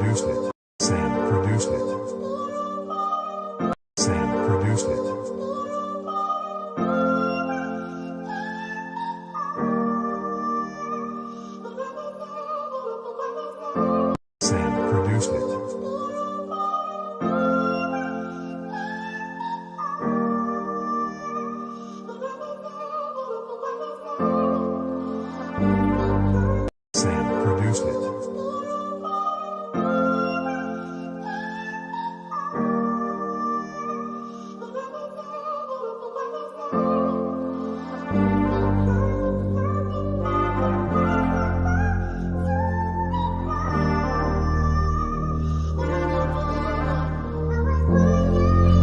produced it. Sam produced it. Sam produced it. Sam produced it. Sam produced it.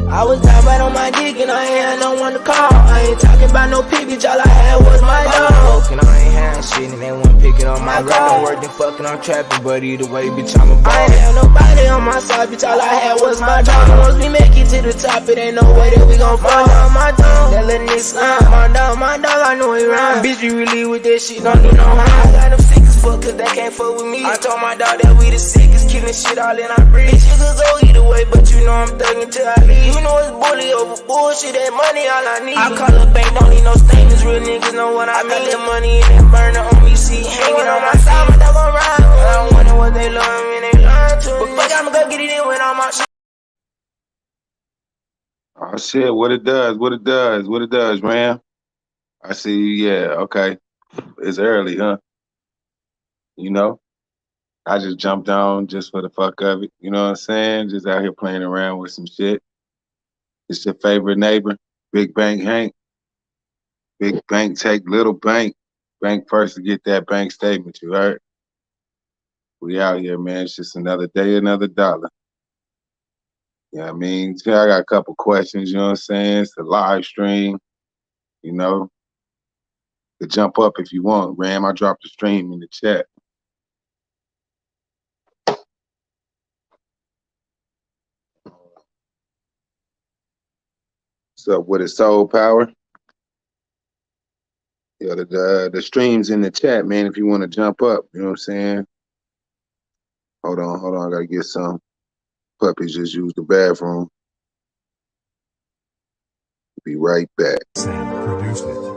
I was down right on my dick and I ain't had no one to call. I ain't talking about no pig, bitch, all I had was my dog. And I ain't had shit and they won't pick it on my call. I'm working, fucking, I'm trapping, but either way, bitch, I'm a ball. I ain't have nobody on my side, bitch, all I had was my dog. And once we make it to the top, it ain't no way that we gon' fall down my dog. That little nigga slime, my dog, I know he rhyme. Bitch, we really with that shit, don't do no harm. I got them sick as fuck, cause they can't fuck with me. I told my dog that we the sickest, killing shit all in our breed. Bitch, you could go either way, but you know I'm thugging till I leave. You know it's bully over bullshit, that money all I need. I call up bank, don't need no statements, real niggas know what I mean. That money and that burner on me, see hanging on my side, my dog gon' ride. I don't wonder what they love me, they lying to me. But fuck, I'ma go get it in with all my shit. Oh shit, what it does, man. I see you, yeah, okay. It's early, huh? You know? I just jumped on just for the fuck of it. You know what I'm saying? Just out here playing around with some shit. It's your favorite neighbor, Big Bank Hank. Big Bank take little bank. Bank first to get that bank statement, you heard? We out here, man. It's just another day, another dollar. You know what I mean? See, I got a couple questions, you know what I'm saying? It's a live stream, you know? To jump up if you want, Ram. I dropped the stream in the chat. What's up with it, Soul Power? Yeah, the stream's in the chat, man, if you want to jump up, you know what I'm saying? Hold on, I gotta get some. Puppies just used the bathroom. Be right back. Sam produced it.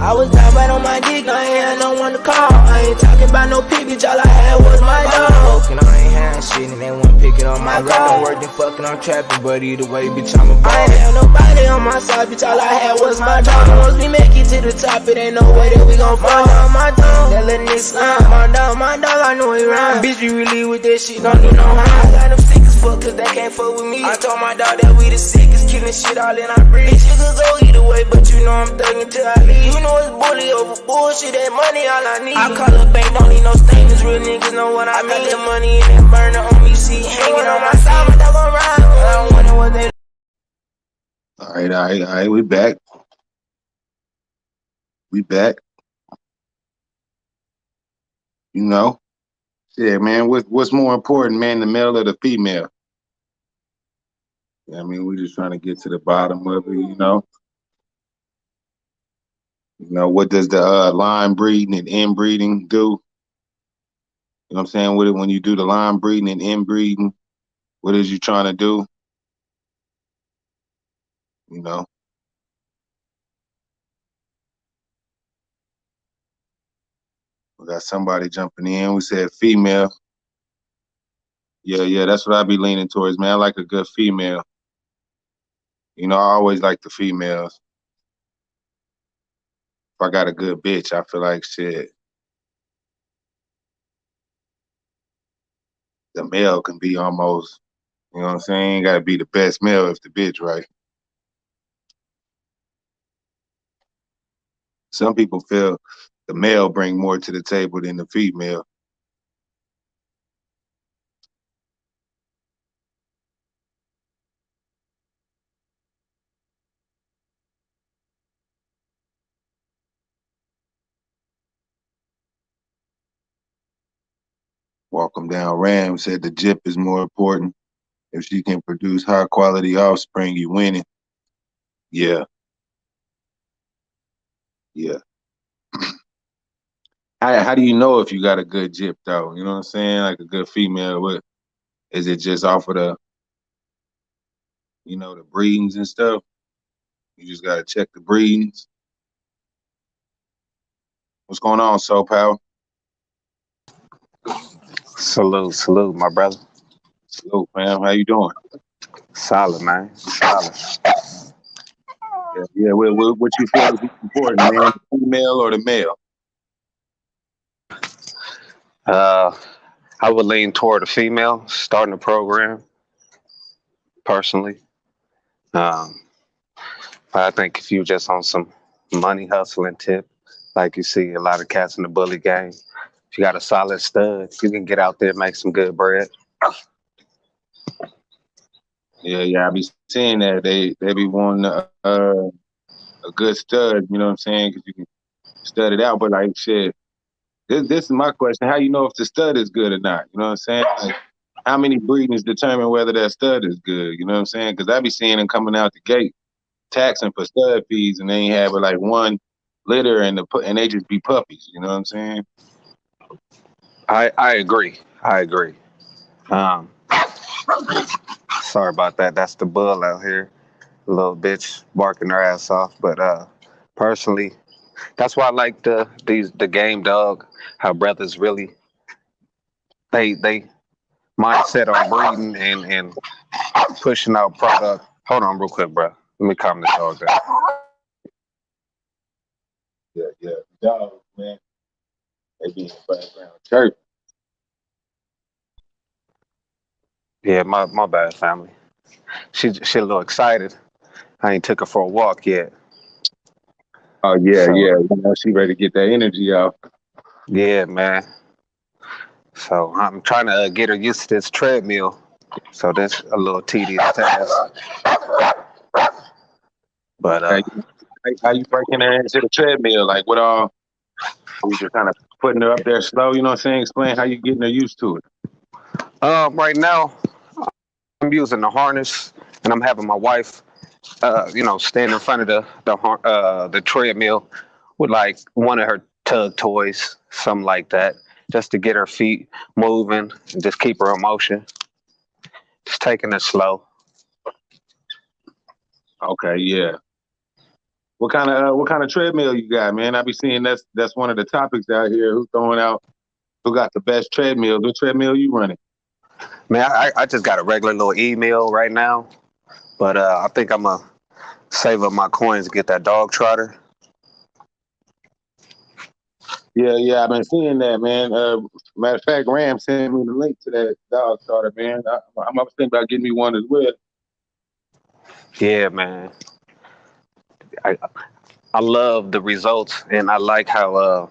I was down right on my dick, I ain't had no one to call. I ain't talking about no pig, bitch, all I had was my dog. And I ain't had shit and they won't pick it on my call. I'm working, fucking, I'm trapping, but either way, bitch, I'm a ball. I ain't have nobody on my side, bitch, all I had was my dog. And once we make it to the top, it ain't no way that we gon' fall down my dog. That little nigga slime, my dog, I know he rhyme. Bitch, we really with that shit, don't do no harm. I got them sick as fuck, cause they can't fuck with me. I told my dog that we the sickest, killing shit all in our breed. Bitch, you could go either way, but you know I'm thugging till I leave. You know it's bully over bullshit, that money all I need. I call up bank, don't need no statements, real niggas know what I mean. I got that money and that burner on me, see hanging on my side, my dog gon' ride. I don't wonder what they. All right, we back. We back. You know? Yeah, man, what's more important, man, the male or the female? Yeah, I mean, we just trying to get to the bottom of it, you know? You know, what does the line breeding and inbreeding do? You know what I'm saying? When you do the line breeding and inbreeding, what is you trying to do? You know? We got somebody jumping in. We said female. Yeah, that's what I be leaning towards, man. I like a good female. You know, I always like the females. If I got a good bitch, I feel like shit. The male can be almost, you know what I'm saying? Gotta be the best male if the bitch right. Some people feel the male bring more to the table than the female. Walk 'em down. Ram said the jip is more important. If she can produce high quality offspring, you winning. Yeah, yeah. How do you know if you got a good jip though? You know what I'm saying? Like a good female. What is it just off of the the breedings and stuff? You just gotta check the breedings. What's going on, Soul Power? Salute, salute, my brother. Salute, fam. How you doing? Solid, man. Solid. Yeah, yeah. What you feel is important, man? The female or the male? Uh, I would lean toward a female starting a program personally. Um, but I think if you just on some money hustling tip, like you see a lot of cats in the bully game, if you got a solid stud, you can get out there and make some good bread. Yeah, yeah. I be seeing that they be wanting a good stud. You know what I'm saying? Because you can stud it out. But like shit, this is my question: how you know if the stud is good or not? You know what I'm saying? Like, how many breedings determine whether that stud is good? You know what I'm saying? Because I be seeing them coming out the gate taxing for stud fees, and they ain't have like one litter, and they just be puppies. You know what I'm saying? I agree. I agree. Um, Sorry about that. That's the bull out here. Little bitch barking her ass off. But personally, that's why I like the game dog. How brothers really they mindset on breeding and pushing out product. Hold on, real quick, bro. Let me calm this dog down. Yeah, yeah. Dogs, man, they be in the background chirping. Yeah, my bad, family. She a little excited. I ain't took her for a walk yet. Oh yeah, So yeah. She ready to get that energy out. yeah, man. So I'm trying to get her used to this treadmill. So that's a little tedious task. But Okay. How you breaking her into the treadmill? Like what all? We just kind of putting her up there slow. You know what I'm saying? Explain how you getting her used to it. right now I'm using the harness and I'm having my wife, stand in front of the treadmill with like one of her tug toys, something like that, just to get her feet moving and just keep her in motion. Just taking it slow. Okay, yeah. What kind of treadmill you got, man? I be seeing that's one of the topics out here. Who's throwing out? Who got the best treadmill? What treadmill you running? Man, I just got a regular little email right now, but I think I'm gonna save up my coins to get that dog trotter. Yeah, yeah. I've been seeing that, man. Matter of fact, Ram sent me the link to that dog starter, man. I'm thinking about getting me one as well. Yeah, man. I I love the results, and I like how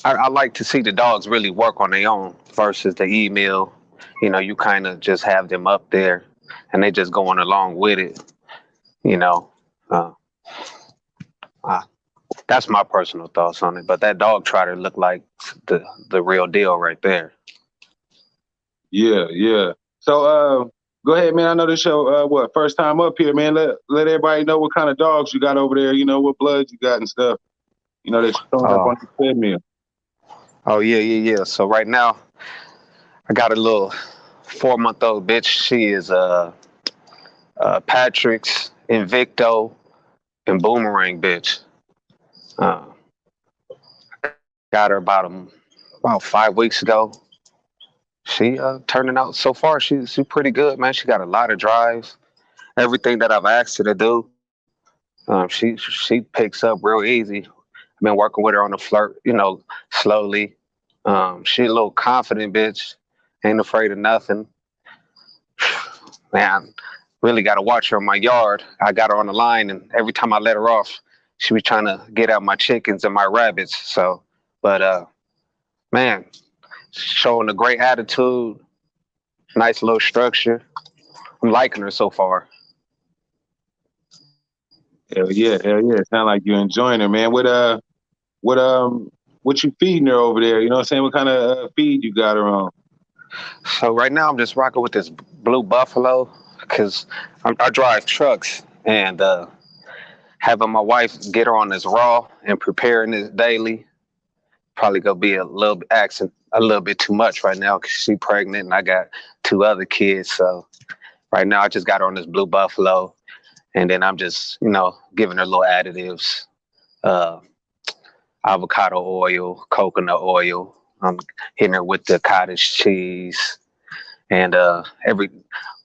I like to see the dogs really work on their own versus the email. You kind of just have them up there, and they just going along with it. You know, uh, uh, that's my personal thoughts on it. But that dog trotter looked like the real deal right there. Yeah, yeah. So, go ahead, man. I know this show, what first time up here, man. Let everybody know what kind of dogs you got over there. You know what bloods you got and stuff. That you're throwing up Oh, on the treadmill. oh yeah, yeah, yeah. So right now, I got a little 4-month-old bitch. She is Patrick's Invicto and Boomerang bitch. Uh, got her about 5 weeks ago. She turning out so far. She pretty good, man. She got a lot of drive. Everything that I've asked her to do, she picks up real easy. I've been working with her on the flirt, slowly. She a little confident bitch. Ain't afraid of nothing. Man, really got to watch her in my yard. I got her on the line, and every time I let her off, she was trying to get out my chickens and my rabbits. So, but man, showing a great attitude, nice little structure. I'm liking her so far. Hell yeah, hell yeah. Sound like you're enjoying it, man. What what you feeding her over there? You know what I'm saying? What kind of feed you got her on? So right now I'm just rocking with this blue buffalo because I drive trucks and having my wife get her on this raw and preparing this daily probably gonna be a little bit asking a little bit too much right now because she's pregnant and I got two other kids. So right now I just got her on this blue buffalo and then I'm just giving her little additives, uh, avocado oil, coconut oil. I'm hitting her with the cottage cheese and every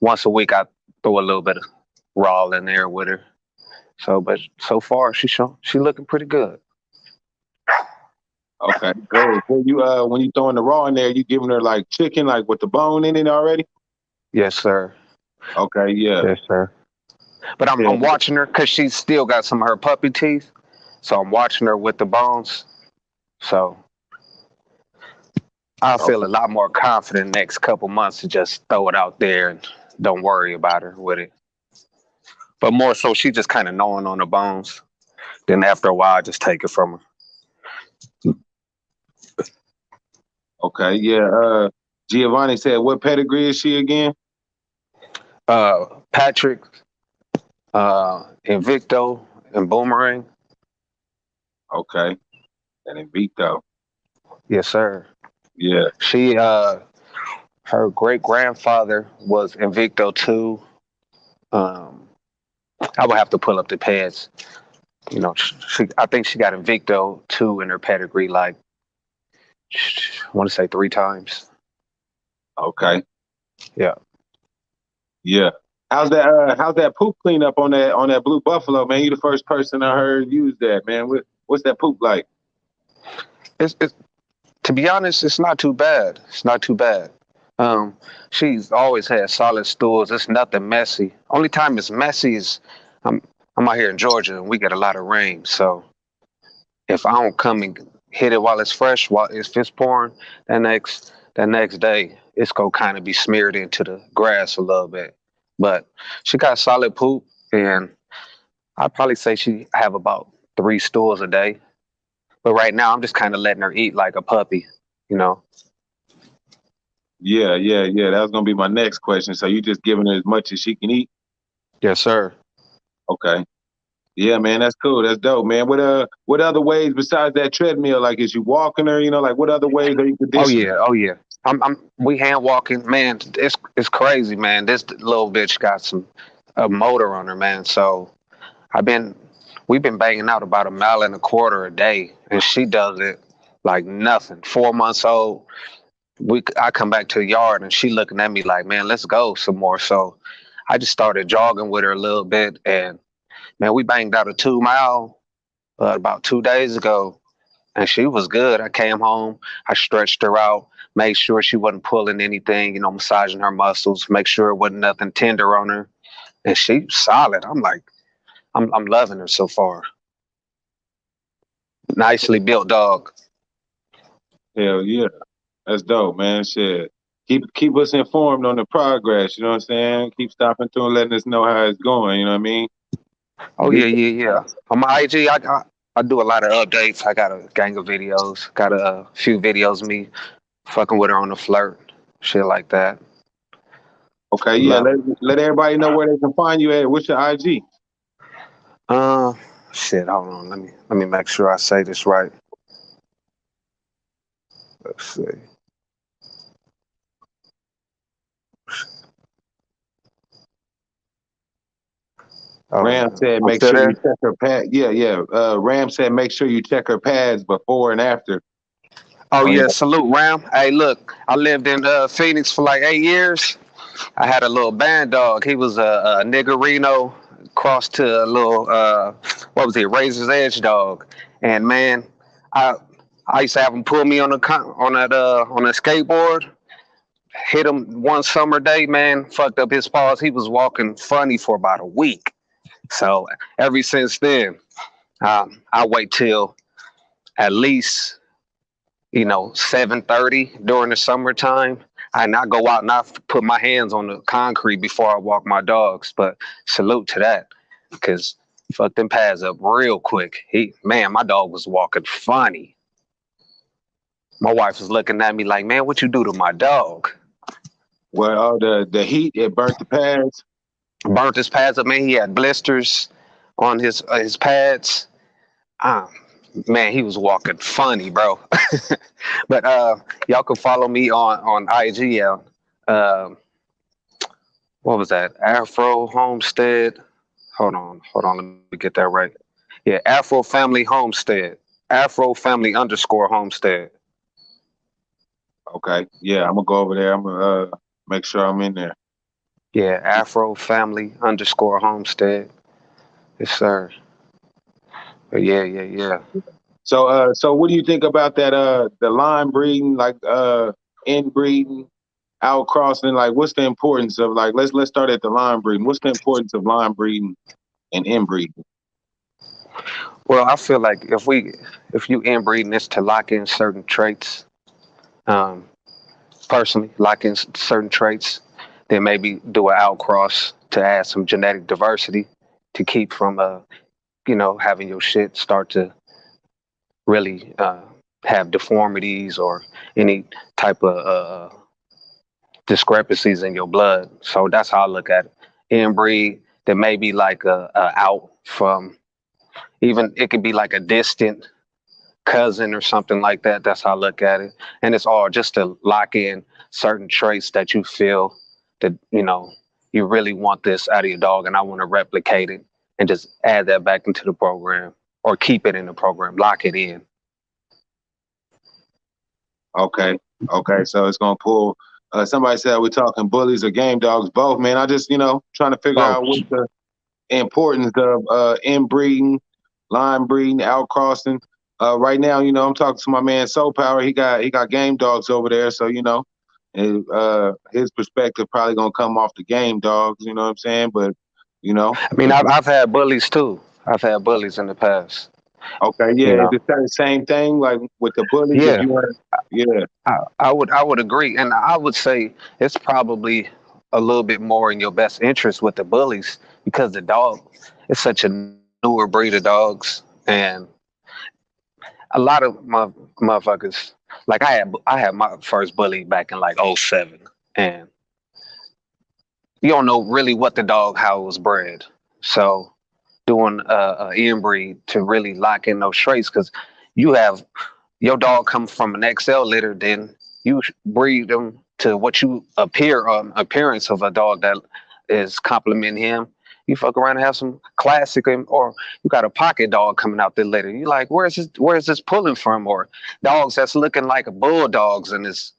once a week I throw a little bit of raw in there with her. So, but so far she looking pretty good. Okay, good. When you throwing the raw in there, you giving her like chicken, like with the bone in it already? Yes, sir. Okay, yeah. Yes, sir. But Yeah. I'm watching her because she's still got some of her puppy teeth, so I'm watching her with the bones. So I feel a Okay. lot more confident next couple months to just throw it out there and don't worry about her with it. But more so, she just kind of gnawing on the bones. Then after a while, I just take it from her. Okay, yeah. Giovanni said, what pedigree is she again? Patrick, Invicto, and Boomerang. Okay, and Invicto. Yes, sir. Yeah. She, her great grandfather was Invicto too. I would have to pull up the pads. I think she got Invicto 2 in her pedigree, like, I want to say 3 times. Okay. Yeah. Yeah. How's that poop cleanup on that blue buffalo, man? You the first person I heard use that, man. What's that poop like? It's to be honest, it's not too bad. It's not too bad. She's always had solid stools. It's nothing messy. Only time it's messy is I'm out here in Georgia and we get a lot of rain. So if I don't come and hit it while it's fresh, if it's pouring, that next day it's gonna kind of be smeared into the grass a little bit. But she got solid poop, and I'd probably say she have about 3 stools a day. But right now I'm just kind of letting her eat like a puppy, you know. Yeah. That was gonna be my next question. So you just giving her as much as she can eat? Yes, sir. Okay. Yeah, man, that's cool. That's dope, man. What other ways besides that treadmill? Like, is you walking her? Like, what other ways are you Oh conditioning? yeah, oh yeah. We hand walking, man. It's crazy, man. This little bitch got a motor on her, man. So I've been we've been banging out about 1.25 miles a day, and she does it like nothing. 4 months old. I come back to the yard and she looking at me like, man, let's go some more. So I just started jogging with her a little bit, and man, we banged out a 2 mile about 2 days ago, and she was good. I came home, I stretched her out, made sure she wasn't pulling anything, massaging her muscles, make sure it wasn't nothing tender on her, and she's solid. I'm like, I'm loving her so far. Nicely built dog. Hell yeah, that's dope, man. Shit, keep us informed on the progress. You know what I'm saying? Keep stopping through and letting us know how it's going. You know what I mean? Oh yeah. On my IG, I do a lot of updates. I got a gang of videos. Got a few videos of me fucking with her on the flirt, shit like that. Okay, yeah. Love. Let everybody know where they can find you at. What's your IG? Uh, shit. Hold on. Let me make sure I say this right. Let's see. Ram said, I'm make still sure you there. check her pad. Yeah. Ram said, make sure you check her pads before and after. Oh Oh, yeah. yeah, salute Ram. Hey, look, I lived in Phoenix for like 8 years. I had a little band dog. He was a niggerino crossed to a little what was he, Razor's Edge dog. And man, I I used to have him pull me on that skateboard. Hit him one summer day, man. Fucked up his paws. He was walking funny for about a week. So ever since then, I wait till at least 7:30 during the summertime. I not go out and I put my hands on the concrete before I walk my dogs. But salute to that, because fuck them pads up real quick. My dog was walking funny. My wife was looking at me like, man, what you do to my dog? Well, the heat, it burnt the pads. Burnt his pads up, man. He had blisters on his pads. Um, man, he was walking funny, bro. But y'all can follow me on IG. What was that? Afro Homestead. Hold on. Let me get that right. Yeah, Afro Family Homestead. Afro Family _ Homestead. Okay. Yeah, I'm gonna go over there. I'm gonna make sure I'm in there. Yeah, Afro Family _ Homestead. Yes, sir. But yeah. So what do you think about that? The line breeding, like inbreeding, outcrossing. Like, what's the importance of like? Let's start at the line breeding. What's the importance of line breeding and inbreeding? Well, I feel like if you inbreeding, it's to lock in certain traits. Um, Personally, lock in certain traits. Then maybe do an outcross to add some genetic diversity to keep from having your shit start to really have deformities or any type of discrepancies in your blood. So that's how I look at it. Inbreed, there may be like a out from, even it could be like a distant cousin or something like that. That's how I look at it. And it's all just to lock in certain traits that you feel that, you really want this out of your dog and I want to replicate it and just add that back into the program or keep it in the program, lock it in. Okay. Okay. So it's gonna pull. Somebody said we're talking bullies or game dogs. Both, man. I just trying to figure Both. out what the importance of inbreeding, line breeding, outcrossing. Right now, I'm talking to my man Soul Power. He got game dogs over there, so his perspective probably gonna come off the game dogs. You know what I'm saying? But I mean, I've had bullies too. I've had bullies in the past. okay, You yeah, know, it's the same thing. Like with the bullies, if yeah, you want, yeah, I would agree, and I would say it's probably a little bit more in your best interest with the bullies because the dog is such a newer breed of dogs, and a lot of my motherfuckers like I had my first bully back in like '07, and you don't know really what the dog how it was bred, so doing a inbreed to really lock in those traits because you have your dog come from an XL litter, then you breed them to what you appearance of a dog that is complementing him. You fuck around and have some classic, or you got a pocket dog coming out the litter. You like, where's this pulling from? Or dogs that's looking like a bulldogs, and he's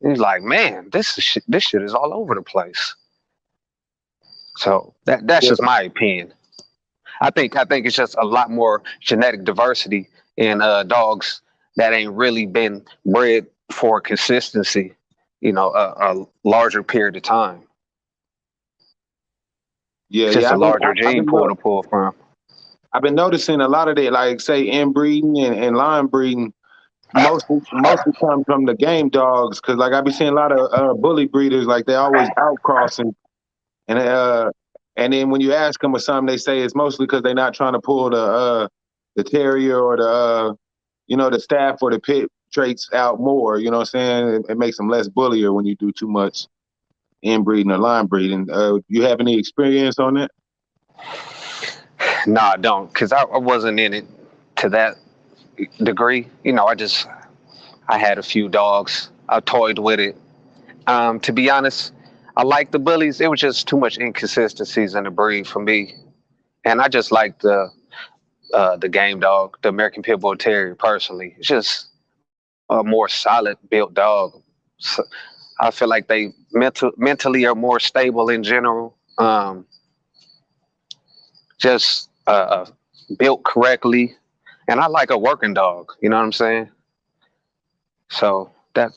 like, man, this shit is all over the place. So that's yeah, just my opinion. I think it's just a lot more genetic diversity in dogs that ain't really been bred for consistency, a larger period of time. yeah, It's just yeah. a larger gene pool to pull from. I've been noticing a lot of that, like say inbreeding and line breeding. Mostly come from the game dogs, because like I be seeing a lot of bully breeders, like they always outcrossing, and and then when you ask them or something, they say it's mostly because they're not trying to pull the terrier or the staff or the pit traits out more. You know what I'm saying? It makes them less bullier when you do too much inbreeding or line breeding. You have any experience on that? No, I don't, because I wasn't in it to that degree. I had a few dogs. I toyed with it. To be honest, I like the bullies. It was just too much inconsistencies in the breed for me, and I just like the game dog, the American Pit Bull Terrier. Personally, it's just a more solid built dog. So I feel like they mentally are more stable in general. Just built correctly, and I like a working dog. You know what I'm saying? So that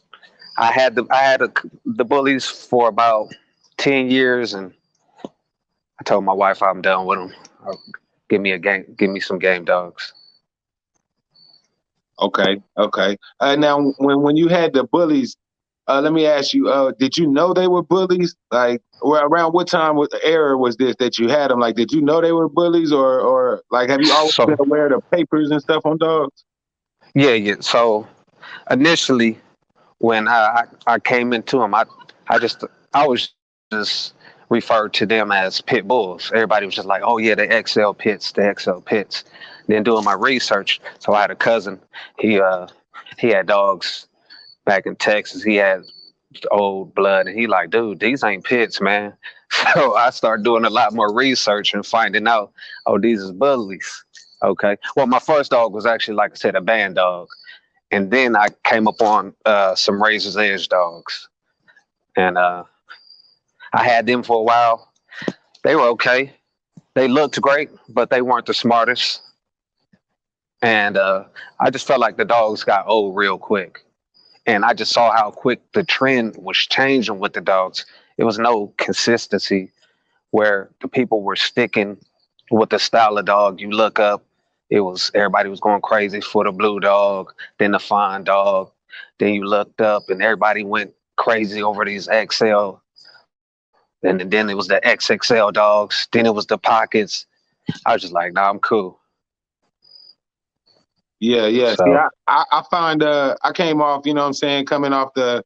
the bullies for about 10 years, and I told my wife I'm done with them. Give me some game dogs. Okay, okay. Now, when you had the bullies, let me ask you, did you know they were bullies? Like, around what time was the era was this that you had them? Like, did you know they were bullies, or like, have you always been So aware of the papers and stuff on dogs? yeah. So initially when I came into them, I was just referred to them as pit bulls. Everybody was just like, "Oh yeah, the XL pits, the XL pits." Then doing my research, so I had a cousin. He uh he had dogs back in Texas. He had old blood, and he like, "Dude, these ain't pits, man." So I started doing a lot more research and finding out, oh, these is bullies. Okay. Well, my first dog was actually, like I said, a band dog, and then I came upon some Razor's Edge dogs, and I had them for a while. They were okay. They looked great, but they weren't the smartest. And I just felt like the dogs got old real quick. And I just saw how quick the trend was changing with the dogs. It was no consistency where the people were sticking with the style of dog you look up. It was everybody was going crazy for the blue dog, then the fine dog. Then you looked up and everybody went crazy over these XL. And then it was the XXL dogs. Then it was the pockets. I was just like, nah, I'm cool. Yeah, yeah. See, So, I find I came off, you know what I'm saying, coming off the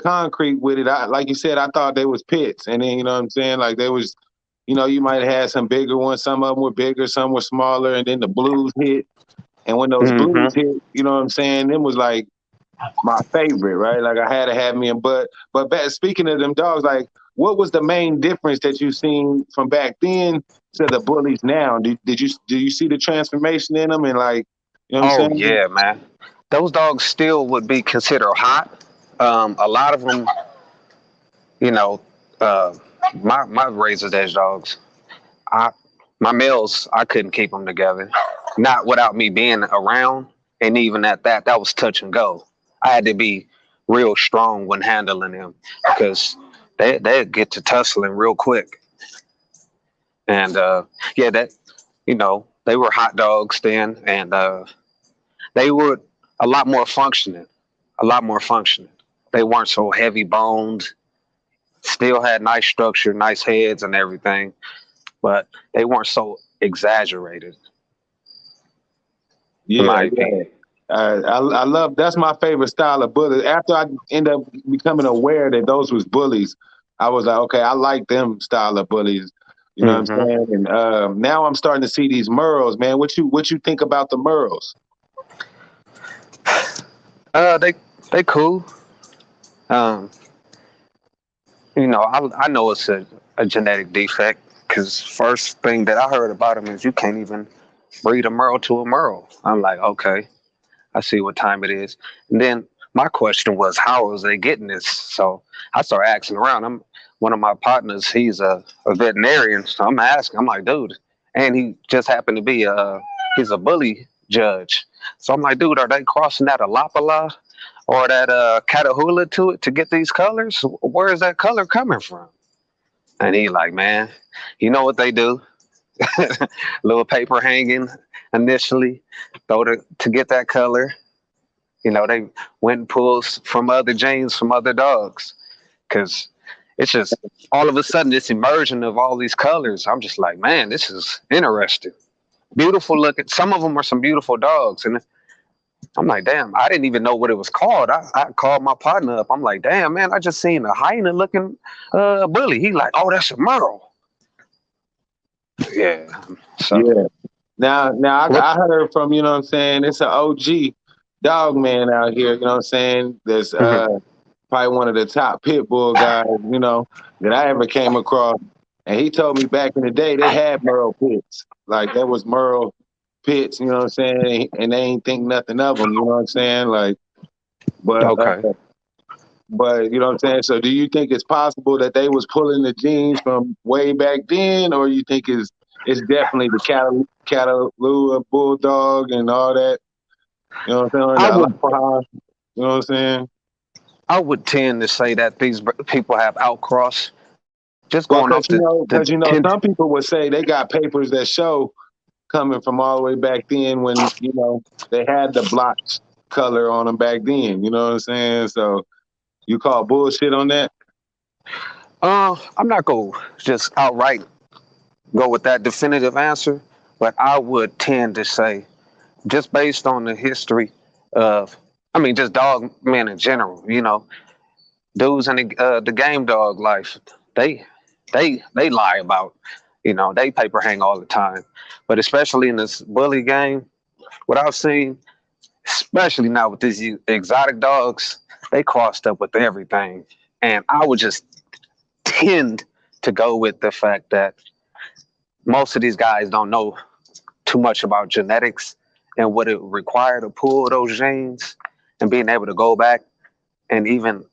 concrete with it. I like you said, I thought they was pits. And then, you know what I'm saying, like they was, you know, you might have had some bigger ones, some of them were bigger, some were smaller, and then the blues hit. And when those blues mm-hmm. hit, you know what I'm saying, them was like my favorite, right? Like I had to have me. But back, speaking of them dogs, like what was the main difference that you seen from back then to the bullies now? Do you see the transformation in them and like, you know what Oh I'm saying? yeah, man. Those dogs still would be considered hot. A lot of them, you know, uh, my Razor's Edge dogs. I my males, I couldn't keep them together, not without me being around. And even at that, that was touch and go. I had to be real strong when handling them because they get to tussling real quick. And yeah, that they were hot dogs then, and they were a lot more functioning, a lot more functioning. They weren't so heavy boned. Still had nice structure, nice heads, and everything, but they weren't so exaggerated, in Yeah, my yeah. opinion. I love that's my favorite style of bully. After I end up becoming aware that those was bullies, I was like, okay, I like them style of bullies. You know what I'm Hmm. saying? And now I'm starting to see these Merles, man. What you think about the Merles? They cool. Um, I know it's a genetic defect because first thing that I heard about them is you can't even breed a Merle to a Merle. I'm like, okay, I see what time it is. And then my question was, how was they getting this? So I started asking around. I'm one of my partners. He's a veterinarian, so I'm asking. I'm like, dude, and he just happened to be he's a bully judge. So I'm like, dude, are they crossing that Alapala or that Catahoula to it to get these colors? Where is that color coming from? And he like, man, you know what they do? Little paper hanging initially, throw to get that color. They went and pulled from other genes from other dogs because it's just all of a sudden this immersion of all these colors. I'm just like, man, this is interesting. Beautiful looking. Some of them are some beautiful dogs, and I'm like, damn, I didn't even know what it was called. I called my partner up. I'm like, damn, man, I just seen a hyena looking bully. He like, oh, that's a Merle. Yeah. So Yeah. Now what? I heard from, you know what I'm saying, it's an OG dog man out here, you know what I'm saying? That's Mhm. probably one of the top pit bull guys, you know, that I ever came across. And he told me back in the day they had Merle pits. Like there was Merle pits, you know what I'm saying? And they ain't think nothing of them, you know what I'm saying? Like, but Okay. but you know what I'm saying? So do you think it's possible that they was pulling the genes from way back then, or you think it's definitely the Cataloo Bulldog and all that? You know what I'm saying? I The would Alapahas, you know what I'm saying? I would tend to say that these people have outcross. Just Well, going off the because you know, ten. some people would say they got papers that show coming from all the way back then when you know they had the blotch color on them back then. You know what I'm saying? So you call bullshit on that? I'm not going to just outright go with that definitive answer, but I would tend to say, just based on the history of I mean, just dog men in general. You know, dudes in the game dog life, they they lie about, you know, they paper hang all the time. But especially in this bully game, what I've seen, especially now with these exotic dogs, they crossed up with everything. And I would just tend to go with the fact that most of these guys don't know too much about genetics and what it required to pull those genes and being able to go back and even,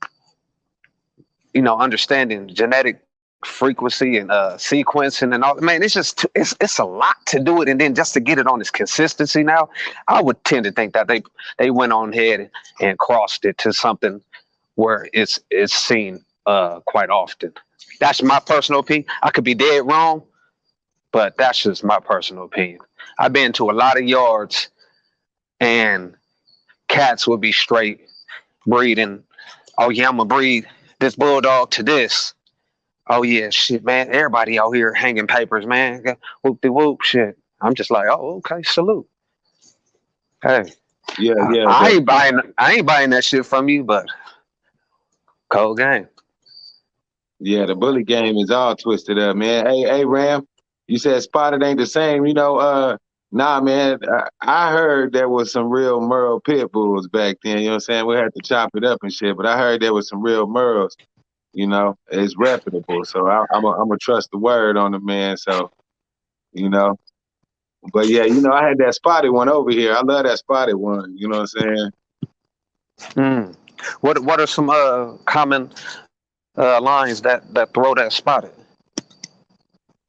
you know, understanding genetic frequency and sequencing and all. Man, it's just it's a lot to do it, and then just to get it on this consistency. Now, I would tend to think that they went on ahead and crossed it to something where it's seen quite often. That's my personal opinion. I could be dead wrong, but that's just my personal opinion. I've been to a lot of yards, and cats would be straight breeding. Oh yeah, I'm gonna breed this bulldog to this. Oh yeah, shit, man. Everybody out here hanging papers, man. Whoop de whoop, shit. I'm just like, oh, okay, salute. Hey, Yeah, I, yeah, I ain't buying, I ain't buying that shit from you, but cold game. yeah. The bully game is all twisted up, man. Hey, Ram, you said spotted ain't the same. You know, nah, man. I heard there was some real Merle pit bulls back then. You know what I'm saying? We had to chop it up and shit, but I heard there was some real Merles. You know, it's reputable. So I'm a trust the word on the man. So you know, but yeah, you know, I had that spotted one over here. I love that spotted one. You know what I'm saying? Mm. What are some common lines that throw that spotted?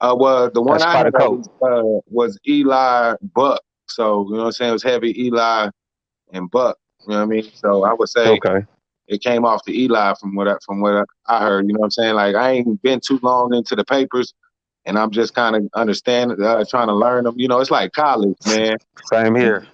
Well, the one That I had spotted coat. was Eli Buck. So you know what I'm saying? It was heavy Eli and Buck. You know what I mean? So I would say Okay. it came off the Eli from what I heard. You know what I'm saying? Like I ain't been too long into the papers, and I'm just kind of understanding, trying to learn them. You know, it's like college, man. Same here.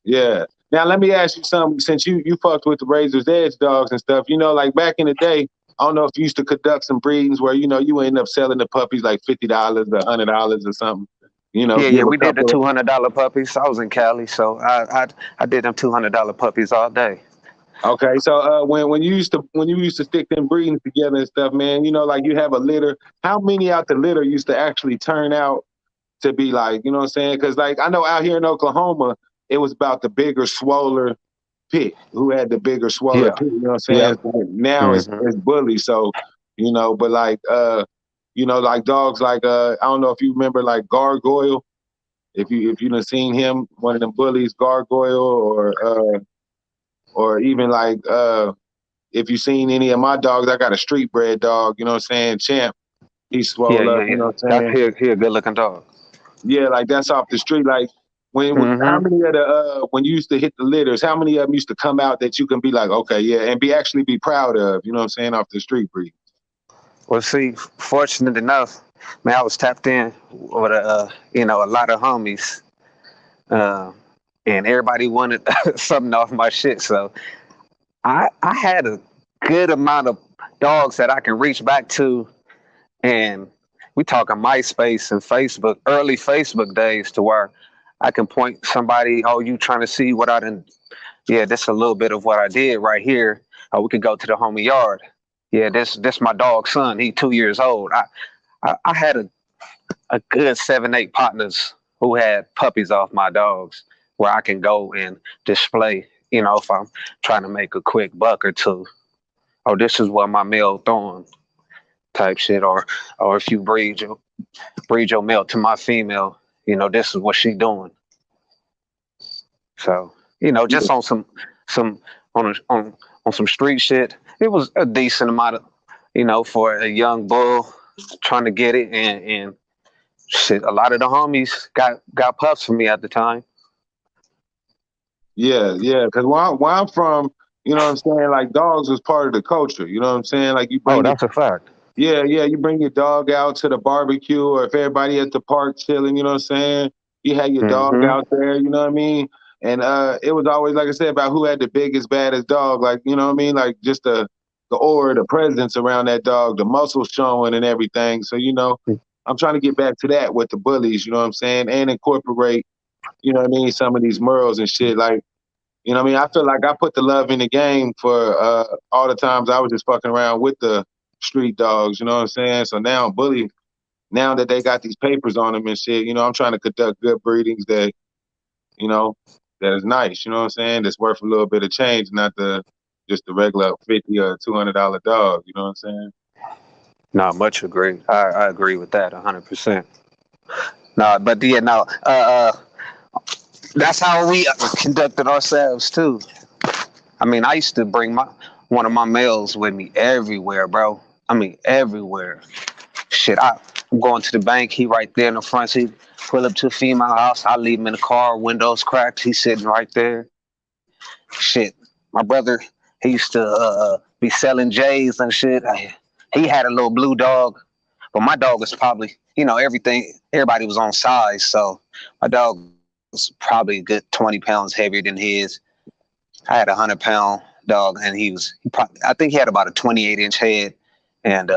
Yeah. Now let me ask you something. Since you fucked with the Razor's Edge dogs and stuff, you know, like back in the day, I don't know if you used to conduct some breedings where you know you end up selling the puppies like $50 or $100 or something. You know, Yeah. give a We did the couple. $200 puppies. I was in Cali, so I did them $200 puppies all day. Okay, so when you used to stick them breedings together and stuff, man, you know, like you have a litter. How many out the litter used to actually turn out to be like, you know what I'm saying? Because like I know out here in Oklahoma, it was about the bigger, swoller pit, who had the bigger, swoller Yeah. pit. You know what I'm Yeah. saying? Now Hmm. it's bully. So you know, but like you know, like dogs like I don't know if you remember like Gargoyle. If you done seen him, one of them bullies, Gargoyle, or even like if you seen any of my dogs, I got a street bred dog. You know what I'm saying? Champ. He Yeah. swole up. Yeah. You know Yeah. what I'm That's saying? he a good looking dog. Yeah, like that's off the street. Like how Hmm. many of the when you used to hit the litters, how many of them used to come out that you can be like, okay, yeah, and be actually be proud of, you know what I'm saying, off the street breed? Well, see, fortunate enough, man, I was tapped in with you know, a lot of homies, uh, and everybody wanted something off my shit. So I had a good amount of dogs that I can reach back to, and we talking MySpace and Facebook, early Facebook days, to where I can point somebody, oh, you trying to see what I done? Yeah, this a little bit of what I did right here. We could go to the homie yard. Yeah, this my dog's son. He 2 years old. I had a good 7, 8 partners who had puppies off my dogs where I can go and display, you know, if I'm trying to make a quick buck or two. Oh, this is what my male throwing type shit, or if you breed your male to my female, you know, this is what she doing. So, you know, just on some on some street shit, it was a decent amount of, you know, for a young bull trying to get it, and shit, a lot of the homies got puffs for me at the time. Yeah, yeah, because where I'm from, you know what I'm saying, like dogs was part of the culture. You know what I'm saying? Like you Oh, bring your that's a fact. yeah, yeah, you bring your dog out to the barbecue, or if everybody at the park chilling, you know what I'm saying? You had your dog Hmm. out there, you know what I mean? And it was always like I said about who had the biggest, baddest dog, like you know what I mean, like just the aura, the presence around that dog, the muscles showing and everything. So you know, I'm trying to get back to that with the bullies, you know what I'm saying, and incorporate, you know what I mean, some of these murals and shit. Like You know what I mean? I feel like I put the love in the game for all the times I was just fucking around with the street dogs. You know what I'm saying? So now bully, now that they got these papers on them and shit, you know, I'm trying to conduct good breedings that, you know, that is nice. You know what I'm saying? That's worth a little bit of change, not the just the regular $50 or $200 dog. You know what I'm saying? No, much agree. I agree with that 100%. No, but yeah, no. That's how we conducted ourselves too. I mean, I used to bring one of my males with me everywhere, bro. I mean, everywhere. Shit, I'm going to the bank. He right there in the front seat. Pull up to a female house. I leave him in the car. Windows cracked. He's sitting right there. Shit, my brother, he used to be selling J's and shit. He had a little blue dog, but my dog was probably, everything. Everybody was on size, so my dog was probably a good 20 pounds heavier than his. I had a 100-pound dog, and I think he had about a 28-inch head, and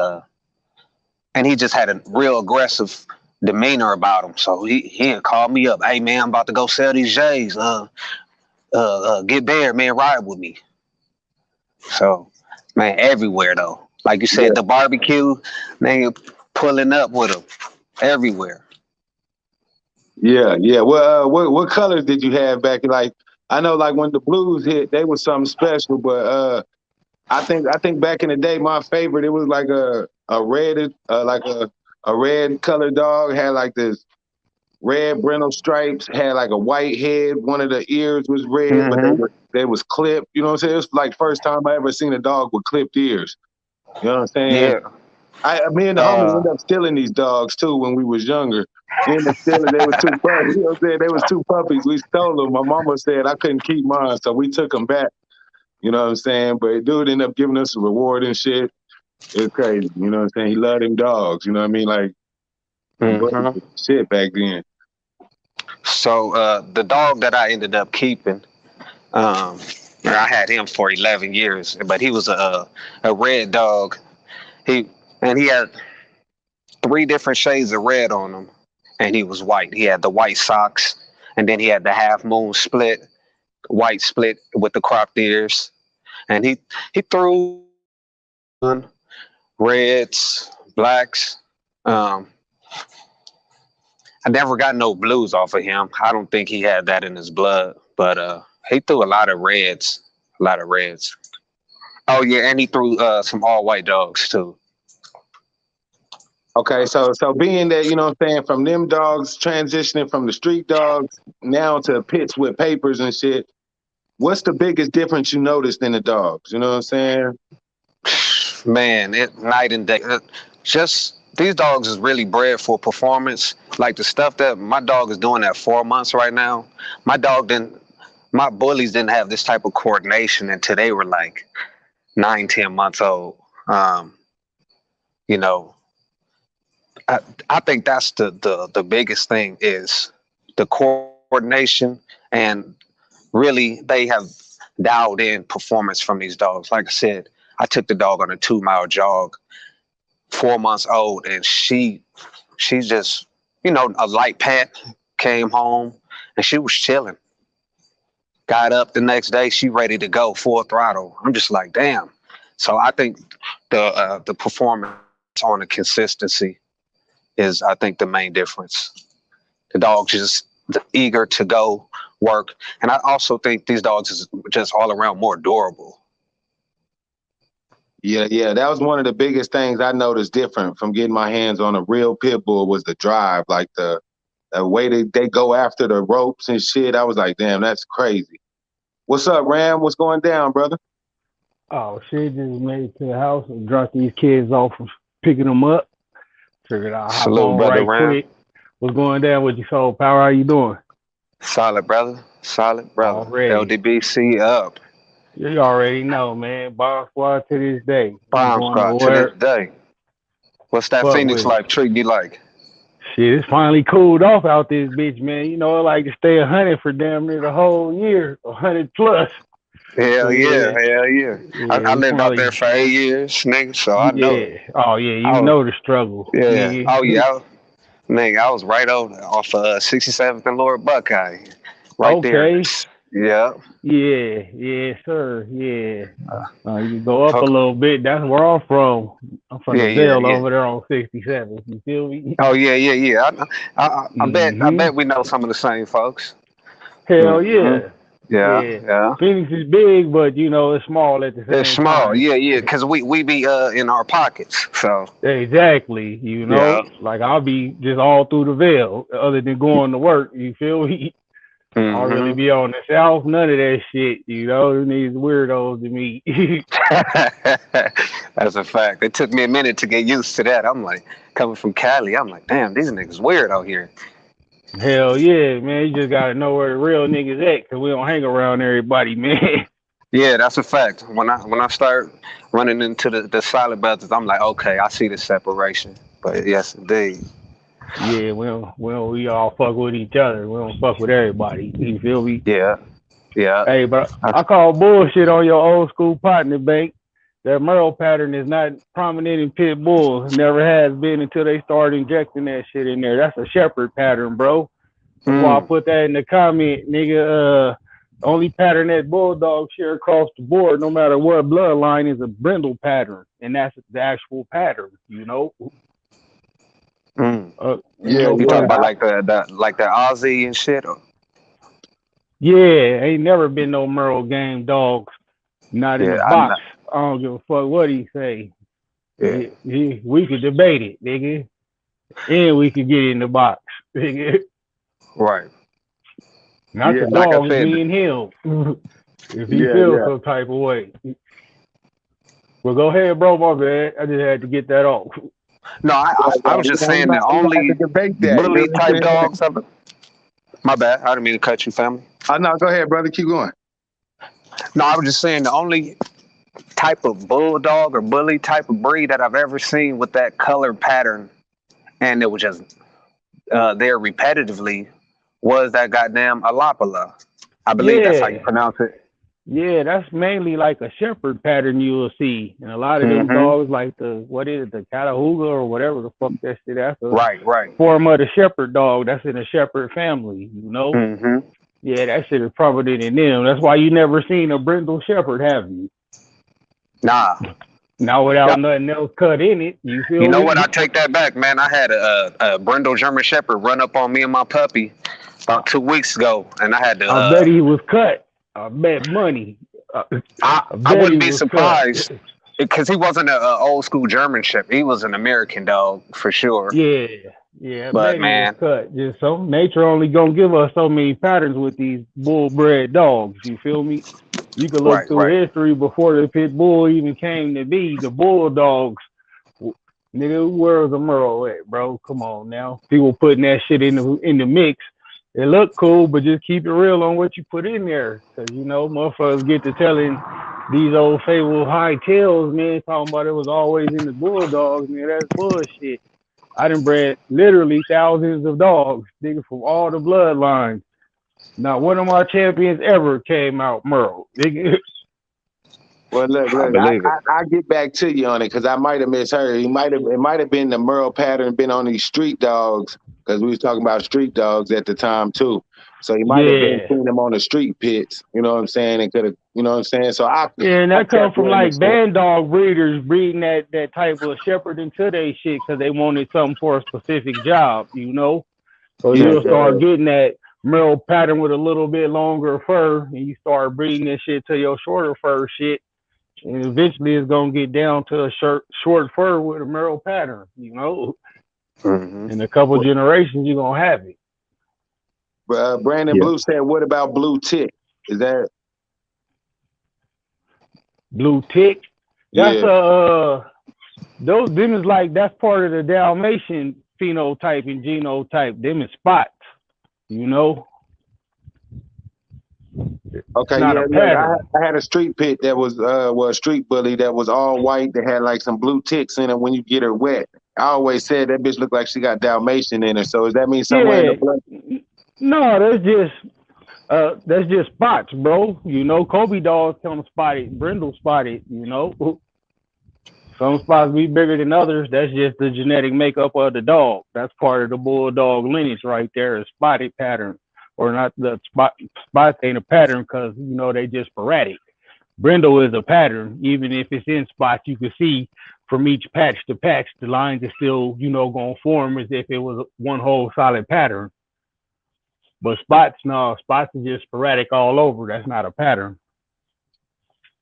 he just had a real aggressive demeanor about him. So he called me up. Hey man, I'm about to go sell these J's. Get there, man. Ride with me. So, man, everywhere though. Like you said, Yeah. the barbecue, man, you're pulling up with them everywhere. Yeah, yeah. Well, what colors did you have back? Like, I know, like when the blues hit, they was something special. But I think back in the day, my favorite it was like a red, like a red colored dog had like this red brindle stripes, had like a white head. One of the ears was red, but Mm-hmm. they was clipped. You know what I'm saying? It was like first time I ever seen a dog with clipped ears. You know what I'm saying? Yeah. Me and the homie ended up stealing these dogs too when we was younger. We ended up stealing. They was two puppies. You know what I'm saying? They was two puppies. We stole them. My mama said I couldn't keep mine, so we took them back. You know what I'm saying? But dude ended up giving us a reward and shit. It's crazy. You know what I'm saying? He loved them dogs. You know what I mean? Like them buddies Mm-hmm. was shit back then. So the dog that I ended up keeping, um, I had him for 11 years, but he was a red dog. He had three different shades of red on him, and he was white. He had the white socks, and then he had the half moon split, white split with the cropped ears, and he threw reds, blacks. Um, I never got no blues off of him. I don't think he had that in his blood, but he threw a lot of reds, a lot of reds. Oh yeah, and he threw some all white dogs too. Okay, so being that, you know what I'm saying, from them dogs transitioning from the street dogs now to pits with papers and shit, what's the biggest difference you noticed in the dogs? You know what I'm saying? Man, it night and day. Just these dogs is really bred for performance. Like the stuff that my dog is doing at 4 months right now. My dog didn't. My bullies didn't have this type of coordination until they were like 9, 10 months old. Um, you know, I, I think that's the biggest thing is the coordination, and really they have dialed in performance from these dogs. Like I said, I took the dog on a 2-mile jog, 4 months old, and she's just, a light pat, came home and she was chilling. Got up the next day, she ready to go full throttle. I'm just like, damn. So I think the performance on the consistency is, I think, the main difference. The dog's just eager to go work, and I also think these dogs is just all around more durable. Yeah, yeah. That was one of the biggest things I noticed different from getting my hands on a real pit bull was the drive, like the way they go after the ropes and shit. I was like, damn, that's crazy. What's up, Ram? What's going down, brother? Oh, shit, just made it to the house and dropped these kids off from picking them up. Figured I'll hop Salute, on brother right Ram. quick. What's going down with you, Soul Power? How you doing? Solid, brother. Solid, brother. Already. LDBC up. You already know, man. Bomb squad to this day. Ain't Bomb going squad to this nowhere. day. What's that Fuck Phoenix with it. life treating you like? Shit, it's finally cooled off out this bitch, man. You know, I like to stay 100 for damn near the whole year, 100 plus. So Hell yeah, yeah, hell yeah. yeah, I it's lived out there finally, for 8 years, nigga, so I know it. yeah. Oh yeah, you I was, know the struggle, yeah. Oh nigga. yeah. Nigga, I was right off of 67th and Lower Buckeye. Right there. Okay. Yeah. Yeah, sir. Yeah. You go up a Fuck. little bit. That's where I'm from. I'm from Yeah, the yeah, Vale yeah. over there on 67. You feel me? Oh yeah, yeah, yeah. I bet Hmm. we know some of the same folks. Hell Hmm. yeah. Yeah, Yeah. yeah. Phoenix is big, but it's small at the It's same small. time. Yeah, yeah. Cause we be in our pockets. So Exactly. yeah. Like I'll be just all through the Vale, other than going to work. You feel me? I'll really Hmm. be on the south. None of that shit. These weirdos to me. That's a fact. It took me a minute to get used to that. I'm like coming from Cali. I'm like, damn, these niggas weird out here. Hell yeah, man. You just gotta know where the real niggas at, cause we don't hang around everybody, man. Yeah, that's a fact. When I start running into the solid brothers, I'm like, okay, I see the separation. But yes, indeed. Yeah, we all fuck with each other. We don't fuck with everybody. You feel me? Yeah, yeah. Hey, but I That's- call bullshit on your old school partner, Bank. That Merle pattern is not prominent in pit bulls. Never has been until they start injecting that shit in there. That's a shepherd pattern, bro. That's why I Mm, put that in the comment, nigga. Only pattern that bulldogs share across the board, no matter what bloodline, is a brindle pattern, and that's the actual pattern. mm. Yeah, You talk yeah. about But like the Aussie and shit. yeah, ain't never been no Merle game dogs, not in Yeah, the I know. box. I don't give a fuck what he say. Yeah, We could debate it, nigga, and we could get in the box, nigga. right. Not Yeah, the Like I dogs, said, me and him. If he yeah, feels yeah. some type of way. Well, go ahead, bro. My bad. I just had to get that off. no, I was just saying the We gonna have to only debate that. You know bully what I'm type saying? dogs of it. My bad. I didn't mean to cut you, family. Oh no, go ahead, brother. Keep going. No, I was just saying the only type of bulldog or bully type of breed that I've ever seen with that color pattern, and it was just there repetitively, was that goddamn Alapala. I believe that's how you Yeah. pronounce it. Yeah, that's mainly like a shepherd pattern you will see. And a lot of them Hmm. dogs, like what is it, the Catahoula or whatever the fuck that shit, that's a Right, right. form of the shepherd dog. That's in the shepherd family. Hmm. Yeah, that shit is prominent in them. That's why you never seen a brindle shepherd, have you? Nah. Now Yeah. without nothing else cut in it, you You feel know what? I me? take that back, man. I had a Brindle German Shepherd run up on me and my puppy about 2 weeks ago, and I had to. I bet he was cut. I bet money. I, I I bet wouldn't he be was cut. surprised because he wasn't a old school German Shepherd. He was an American dog for sure. Yeah, yeah, I But bet he was man, cut. Just so nature only gonna give us so many patterns with these bull bred dogs. You feel me? You could look right, through right. history before the pit bull even came to be. The bulldogs, nigga, where was the Merle at, bro? Come on now. People putting that shit in the mix. It look cool, but just keep it real on what you put in there, cause motherfuckers get to telling these old fable high tales, man, talking about it was always in the bulldogs, man. That's bullshit. I done bred literally thousands of dogs, nigga, from all the bloodlines. Not one of my champions ever came out Merle, nigga. Well, look, I look. believe it. I get back to you on it because I might have misheard. It might have been the Merle pattern, been on these street dogs because we was talking about street dogs at the time too. So he might have been Yeah. seeing them on the street pits. You know what I'm saying? It could have. You know what I'm saying? So Yeah, and I that kept comes from doing like this stuff. band dog breeders breeding that type of shepherd into they shit because they wanted something for a specific job. So Yeah, you'll yeah. start getting that Merle pattern with a little bit longer fur, and you start breeding this shit to your shorter fur shit. And eventually it's gonna get down to a short fur with a Merle pattern. Hmm. In a couple generations you're gonna have it. Brandon Yeah. Blue said, "What about blue tick? Is that Blue tick. That's yeah? those them is like that's part of the Dalmatian phenotype and genotype. Them is spots, you know. It's Okay, not yeah. a Look, pattern. I had a street pit that was a street bully that was all white that had like some blue ticks in it when you get her wet. I always said that bitch looked like she got Dalmatian in her. So does that mean somewhere in the Yeah. blood? No, that's just spots, bro. Kobe dogs come spotted, brindle spotted. Some spots be bigger than others. That's just the genetic makeup of the dog. That's part of the bulldog lineage right there, a spotted pattern or not the spots ain't a pattern because you know they just sporadic. Brindle is a pattern, even if it's in spots you can see from each patch to patch, the lines are still you know gonna form as if it was one whole solid pattern. But spots, no, spots are just sporadic all over. That's not a pattern.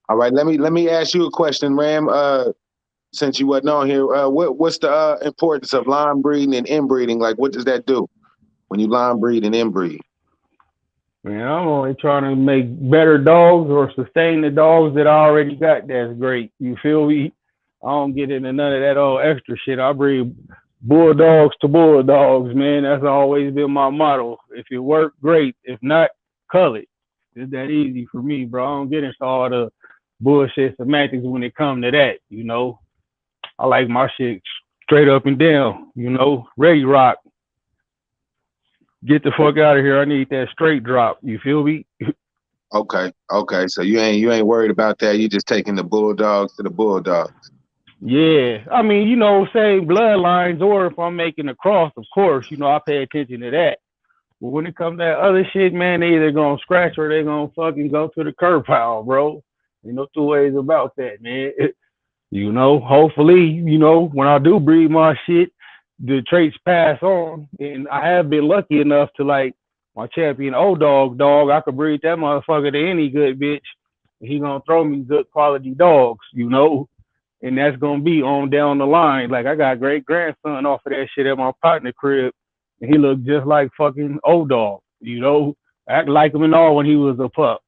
All right, let me ask you a question, Ram. Since you wasn't on here, what's the importance of line breeding and inbreeding? Like, what does that do when you line breed and inbreed? Man, I'm only trying to make better dogs or sustain the dogs that I already got. That's great. You feel me? I don't get into none of that old extra shit. I breed bulldogs to bulldogs, man. That's always been my motto. If it worked, great. If not, cull it. It's that easy for me, bro. I don't get into all the bullshit semantics when it comes to that, you know. I like my shit straight up and down, you know, ready rock. Get the fuck out of here. I need that straight drop. You feel me? Okay, okay. So you ain't worried about that. You just taking the bulldogs to the bulldogs. Yeah. I mean, you know, same bloodlines, or if I'm making a cross, of course, you know, I pay attention to that. But when it comes to that other shit, man, they either gonna scratch or they gonna fucking go to the curb pile, bro. You know, two ways about that, man. You know, hopefully, you know, when I do breed my shit, the traits pass on. And I have been lucky enough to like my champion old dog, I could breed that motherfucker to any good bitch. He gonna throw me good quality dogs, you know, and that's gonna be on down the line. Like I got great grandson off of that shit at my partner crib, and he looked just like fucking old dog, you know, act like him and all when he was a pup.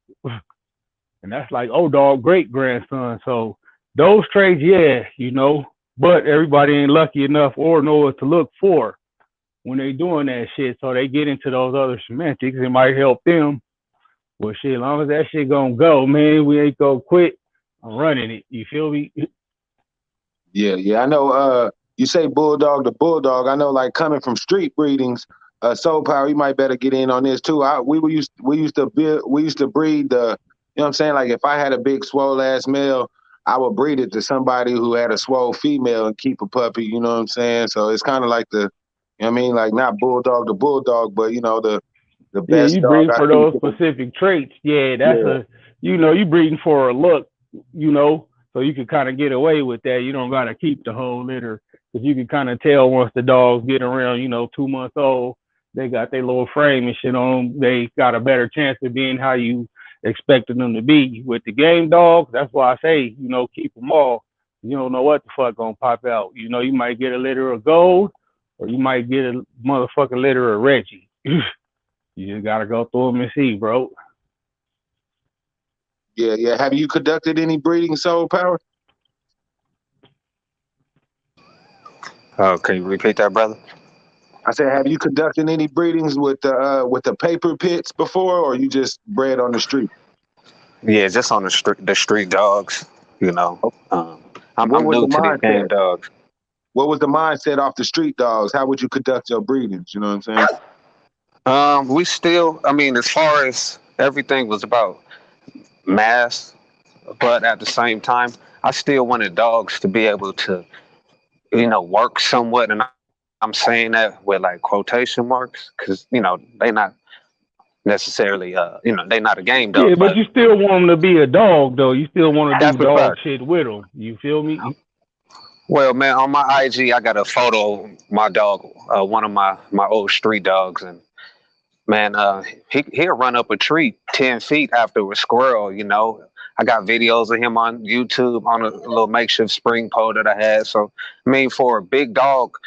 And that's like old dog great grandson. So those traits, yeah, you know, but everybody ain't lucky enough or know what to look for when they doing that shit. So they get into those other semantics. It might help them. Well, shit, as long as that shit gonna go, man, we ain't gonna quit. I'm running it. You feel me? Yeah, yeah. I know. You say bulldog to bulldog. I know, like coming from street breedings, Soul Power. You might better get in on this too. We used to breed the. You know what I'm saying? Like if I had a big swole ass male, I would breed it to somebody who had a swole female and keep a puppy. You know what I'm saying? So it's kind of like the. You know what I mean? Like not bulldog to bulldog, but you know the Yeah, best you dog breeding I for think. those specific traits. Yeah, that's Yeah. a, you know, you breeding for a look, you know, so you can kind of get away with that. You don't got to keep the whole litter because you can kind of tell once the dogs get around, you know, 2 months old, they got their little frame and shit on them. They got a better chance of being how you expected them to be. With the game dogs, that's why I say, you know, keep them all. You don't know what the fuck gonna pop out. You know, you might get a litter of gold or you might get a motherfucking litter of Reggie. You just gotta go through them and see, bro. Yeah, yeah. Have you conducted any breeding, Soul Power? Can you repeat that, brother? I said, have you conducted any breedings with the paper pits before, or you just bred on the street? Yeah, just on the street dogs. You know, What I'm was the new to these mindset? game dogs. What was the mindset off the street dogs? How would you conduct your breedings? You know what I'm saying? We still, I mean, as far as everything was about mass, but at the same time, I still wanted dogs to be able to, you know, work somewhat, and I'm saying that with like quotation marks because you know they not necessarily, you know, they not a game Yeah, dog, but but you still want them to be a dog, though. You still want to that's do a dog fact. shit with them. You feel me? Well, man, on my IG, I got a photo of my dog, one of my old street dogs, and man, he'll run up a tree 10 feet after a squirrel. You know, I got videos of him on YouTube on a little makeshift spring pole that I had. So, I mean, for a big dog,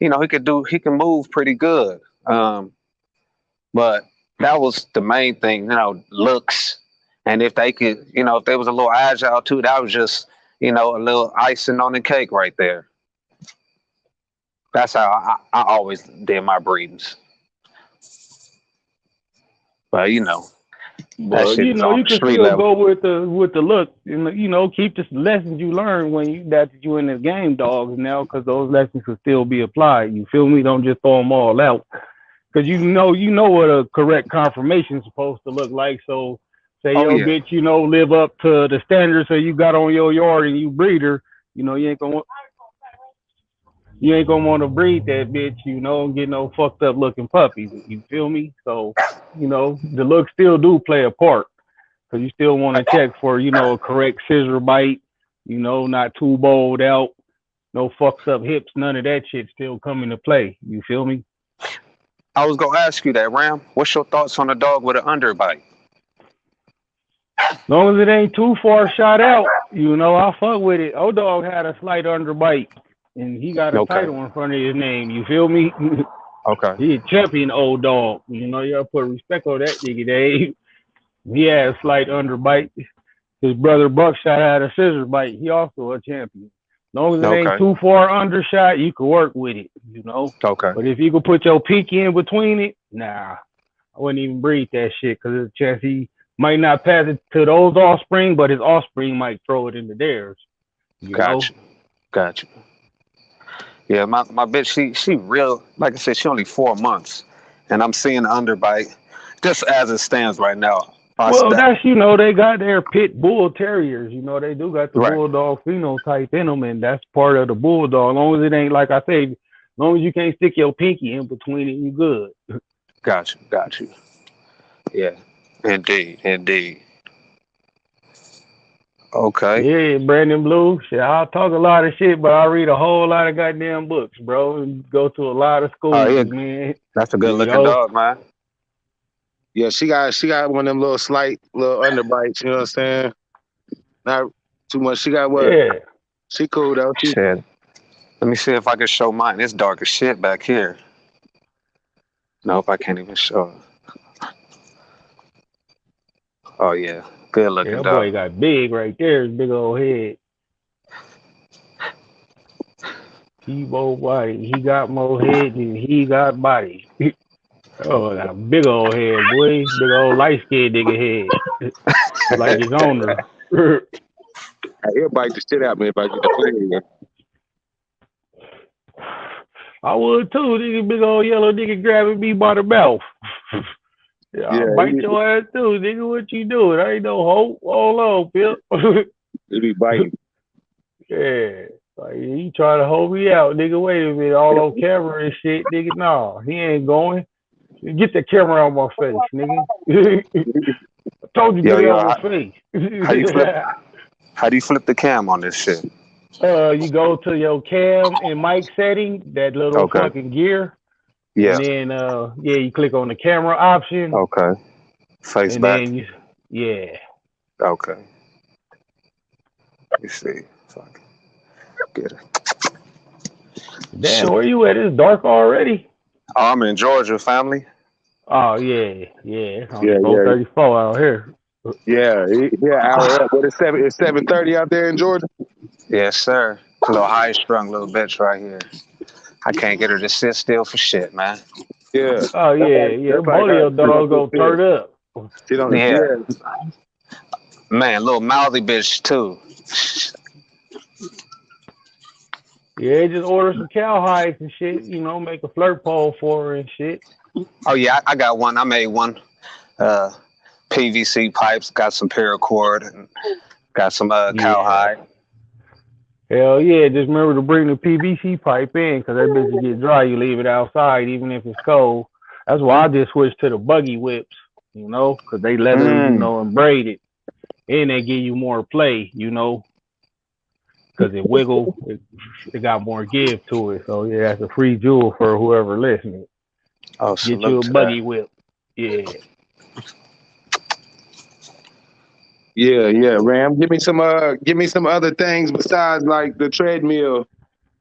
you know, he can move pretty good. But that was the main thing, you know, looks, and if they could, you know, if they was a little agile too, that was just, you know, a little icing on the cake right there. That's how I always did my breedings. But you know, that But shit you is know, on you the can street still level. go with the look. You know, keep the lessons you learned when you in the game dogs now, because those lessons can still be applied. You feel me? Don't just throw them all out, because you know what a correct confirmation is supposed to look like. So say Oh your yeah. bitch, you know, live up to the standards that you got on your yard and you breed her. You know, you ain't gonna you ain't gonna want to breed that bitch, you know, and get no fucked up looking puppies. You feel me? So, you know, the looks still do play a part. So you still want to check for, you know, a correct scissor bite, you know, not too bowled out, no fucked up hips, none of that shit still come into play. You feel me? I was gonna ask you that, Ram. What's your thoughts on a dog with an underbite? As long as it ain't too far shot out, you know, I fuck with it. Old dog had a slight underbite, and he got a Okay. title in front of his name. You feel me? Okay. He a champion old dog. You know, you gotta put respect on that nigga, Dave. He had a slight underbite. His brother Buckshot had a scissor bite. He also a champion. As long as it ain't Okay. too far undershot, you can work with it, you know. Okay. But if you could put your pinky in between it, nah, I wouldn't even breed that shit because there's a chance he might not pass it to those offspring, but his offspring might throw it into theirs, you know. Gotcha. Gotcha. Yeah, my bitch, she real, like I said, she only 4 months, and I'm seeing the underbite just as it stands right now. I Well, step. that's, you know, they got their pit bull terriers. You know, they do got the Right. bulldog phenotype in them, and that's part of the bulldog. As long as it ain't, like I say, as long as you can't stick your pinky in between it, you good. Gotcha. Gotcha. Yeah. Indeed. Indeed. Okay. Yeah, Brandon Blue. Shit, I'll talk a lot of shit, but I read a whole lot of goddamn books, bro, and go to a lot of Oh, yeah. schools, man. That's a good You looking know? dog, man. Yeah, she got one of them little slight little underbites. You know what I'm saying? Not too much. She got what? Yeah. She cool though. She Shit. Let me see if I can show mine. It's dark as shit back here. Nope, I can't even show it. Oh yeah, good Yeah, looking that boy dog. got big right there, his big old head. T-Bow body. He got more head than he got body. Oh, got a big old head, boy. Big old light skinned nigga head. Like his owner. he'll bite the shit out of me if I get to play with her. I would too, nigga. Big old yellow nigga grabbing me by the mouth. Yeah, I'll Yeah, bite your ass too, nigga. What you doing? I ain't no hope. Hold on, Pip. he be biting. Yeah. Like, he trying to hold me out, nigga. Wait a minute. All on camera and shit, nigga. Nah, he ain't going. Get the camera out of my face, nigga. I told you, Yo, get it yo, out of my face. how you flip? How do you flip the cam on this shit? You go to your cam and mic setting, that little Okay. fucking gear, Yeah. and then yeah, you click on the camera option, Okay. Face and back. then you, yeah. Okay. Let me see if I can get it. Damn, where you at? It's dark already. Oh, I'm in Georgia, family. Oh yeah, yeah. It's only Yeah, yeah, 4:34 out here. yeah. He an hour up. But it's 7:30 out there in Georgia. Yes, sir. A little high strung little bitch right here. I can't get her to sit still for shit, man. Yeah, Oh yeah, yeah. that's like Both of her. your dogs go turn up. She don't. Yeah, Yeah, man, little mouthy bitch too. Yeah, just order some cowhides and shit. You know, make a flirt pole for her and shit. Oh yeah, I got one. I made one. Uh, PVC pipes, got some paracord, and got some Yeah. cowhide. Hell yeah, just remember to bring the PVC pipe in because that bitch will get dry. You leave it outside even if it's cold. That's why I just switched to the buggy whips, you know, because they leather, you mm, know, and braided. And they give you more play, you know, because it wiggle. It got more give to it. So yeah, that's a free jewel for whoever listening. Oh, Get you salute a to that. buggy whip. Yeah. yeah. Ram, give me some other things besides like the treadmill.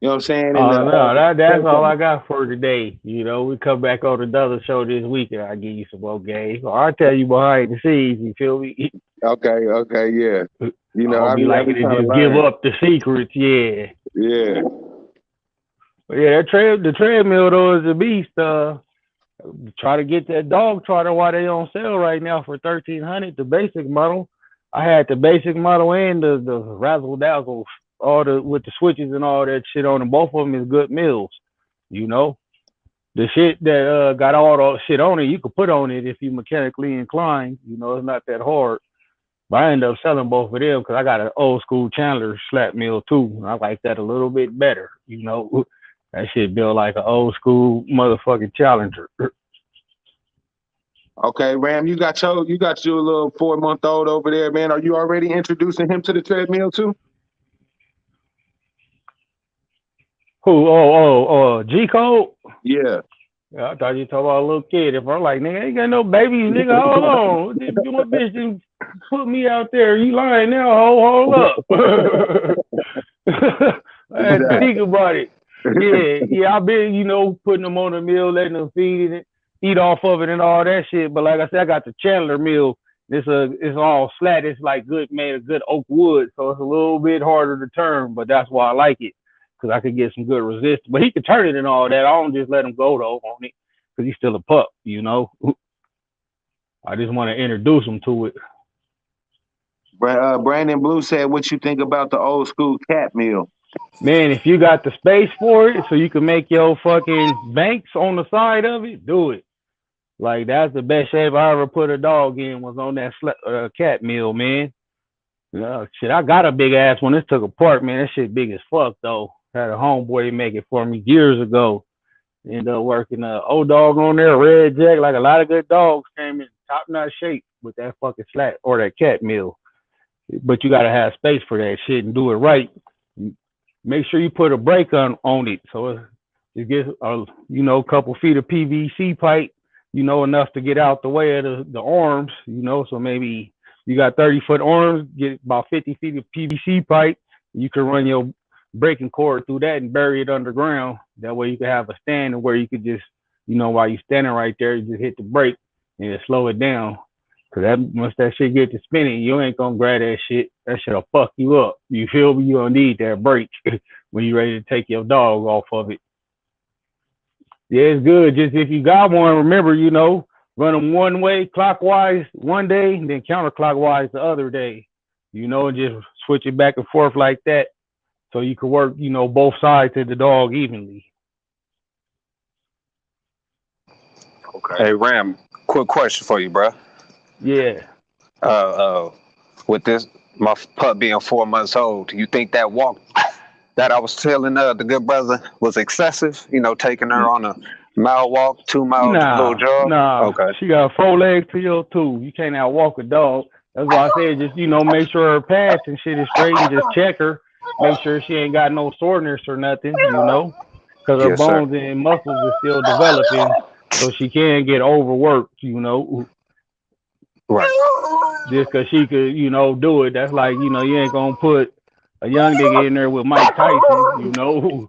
You know what I'm saying? And Oh no, that's all the I got for today. You know, we come back on another show this week and I'll give you some more games. Or I'll tell you behind the scenes, you feel me? okay, yeah. You I know, don't be I liking be to trying to just give learn. up the secrets, yeah. Yeah, But yeah, the treadmill though is a beast. Try to get that dog trotter while they on sale right now for 1,300. The basic model. I had the basic model and the razzle dazzle, all the with the switches and all that shit on them. Both of them is good meals. You know, the shit that got all the shit on it, you could put on it if you mechanically inclined. You know, it's not that hard. But I ended up selling both of them because I got an old school Chandler slap meal too. I like that a little bit better. You know, That shit built like an old school motherfucking Challenger. Okay, Ram, you got your little 4-month-old over there, man. Are you already introducing him to the treadmill too? Who? G Code. Yeah. Yeah, I thought you talking about a little kid. If I'm like, nigga, ain't got no babies, nigga. Hold on, my bitch didn't put me out there. You lying now? Hold up. I had to think about it. Yeah, I've been, putting them on the meal, letting them feed it, eat off of it, and all that shit. But like I said, I got the Chandler meal. It's all flat. It's like made of good oak wood, so it's a little bit harder to turn. But that's why I like it, because I could get some good resistance. But he can turn it and all that. I don't just let him go though on it, because he's still a pup. I just want to introduce him to it. Brandon Blue said, "What you think about the old school cat meal?" Man, if you got the space for it, so you can make your fucking banks on the side of it, do it. Like, that's the best shape I ever put a dog in, was on that cat meal, man. Shit, I got a big ass one. This took apart, man. That shit big as fuck, though. Had a homeboy make it for me years ago. Ended up working old dog on there, Red Jack. Like, a lot of good dogs came in top-notch shape with that fucking slat or that cat meal. But you got to have space for that shit and do it right. Make sure you put a brake on it, so it gets a couple feet of PVC pipe, enough to get out the way of the arms, so maybe you got 30-foot arms, get about 50 feet of PVC pipe. You can run your braking cord through that and bury it underground. That way you can have a stand where you could just, while you're standing right there, you just hit the brake and it slow it down. Cause once that shit get to spinning, you ain't gonna grab that shit. That shit'll fuck you up. You feel me? You gonna need that brake when you ready to take your dog off of it. Yeah, it's good. Just if you got one, remember, run them one way clockwise one day, then counterclockwise the other day. And just switch it back and forth like that, so you can work, both sides of the dog evenly. Okay. Hey Ram, quick question for you, bro. Yeah. With my pup being 4 months old, do you think that walk that I was telling the good brother was excessive? Taking her on a mile walk, 2 mile little jog? Nah. Okay. She got 4 legs to your 2. You can't outwalk a dog. That's why I said just, make sure her pads and shit is straight and just check her. Make sure she ain't got no soreness or nothing, because her Yes, bones sir. and muscles are still developing, so she can get overworked, Right. Just because she could, do it. That's like, you ain't going to put a young nigga in there with Mike Tyson,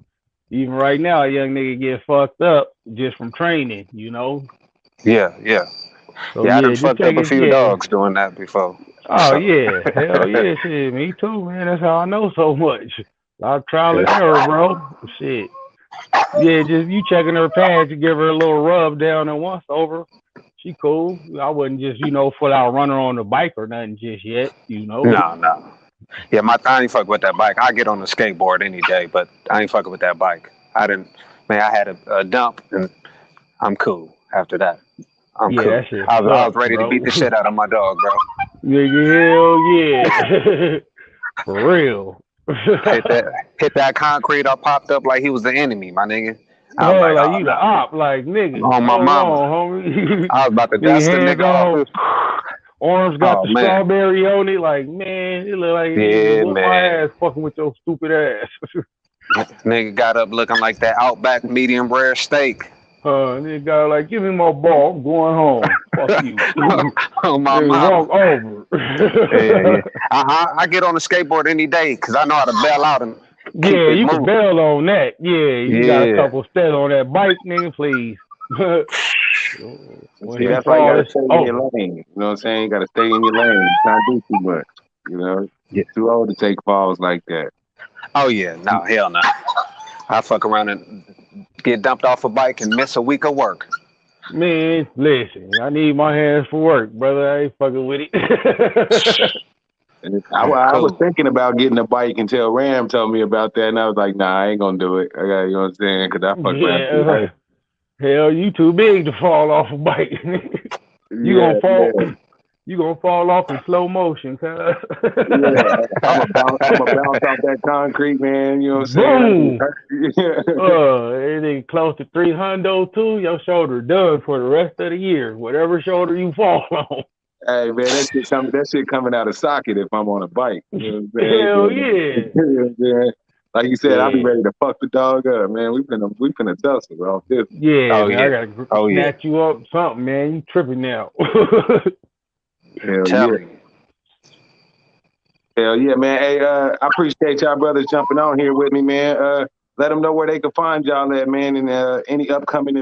Even right now, a young nigga get fucked up just from training, Yeah. So, I done just fucked up a few dogs doing that before. Oh, So. yeah. Hell yeah, shit. Me too, man. That's how I know so much. A lot of trial and error, bro. Shit. Yeah, just you checking her pads, you give her a little rub down and once over. She cool. I wouldn't just, full out run her on the bike or nothing just yet, No. Yeah, I ain't fucking with that bike. I get on the skateboard any day, but I ain't fucking with that bike. I had a dump and I'm cool after that. I'm cool. That shit I was sucks, ready bro. to beat the shit out of my dog, bro. Nigga, hell yeah. For real. hit that concrete. I popped up like he was the enemy, my nigga. I Hell, was like oh, you the op, like nigga. on my mama. Homie. I was about to Big dust the hands nigga off. Arms got the man. strawberry on it, like man, it look like Yeah, whoop my ass fucking with your stupid ass. Nigga got up looking like that Outback medium rare steak. Nigga got like, give me my ball, I'm going home. Fuck you. On my mama. Walk over. Yeah. I get on the skateboard any day because I know how to bail out and keep it you moving. can bail on that. Yeah, you got a couple steps on that bike, nigga, please. See, that's why you gotta stay in your lane. You know what I'm saying? You gotta stay in your lane. Not do too much. You're too old to take falls like that. Oh yeah, no, hell no. I fuck around and get dumped off a bike and miss a week of work. Man, listen, I need my hands for work, brother. I ain't fucking with it. I was thinking about getting a bike until Ram told me about that, and I was like, nah, I ain't gonna do it. I got, you know what I'm saying? Because I fuck around. Hell, you too big to fall off a bike. You gonna fall. You gonna fall off in slow motion, cuz. Yeah, I'm a bounce off that concrete, man. You know what I'm Boom. saying? Anything close to 300 too, your shoulder done for the rest of the year. Whatever shoulder you fall on. Hey man, that shit coming out of socket if I'm on a bike. You know what I'm saying? Hell yeah. You know what I'm saying? Like you said, I'll be Yeah. ready to fuck the dog up, man. We finna tussle, bro. This, Yeah, Oh man. I yeah. gotta Oh yeah. snatch you up something, man. You tripping now. hell yeah, Telling you. hell yeah, man. Hey, I appreciate y'all brothers jumping on here with me, man. Let them know where they can find y'all at, man, and any upcoming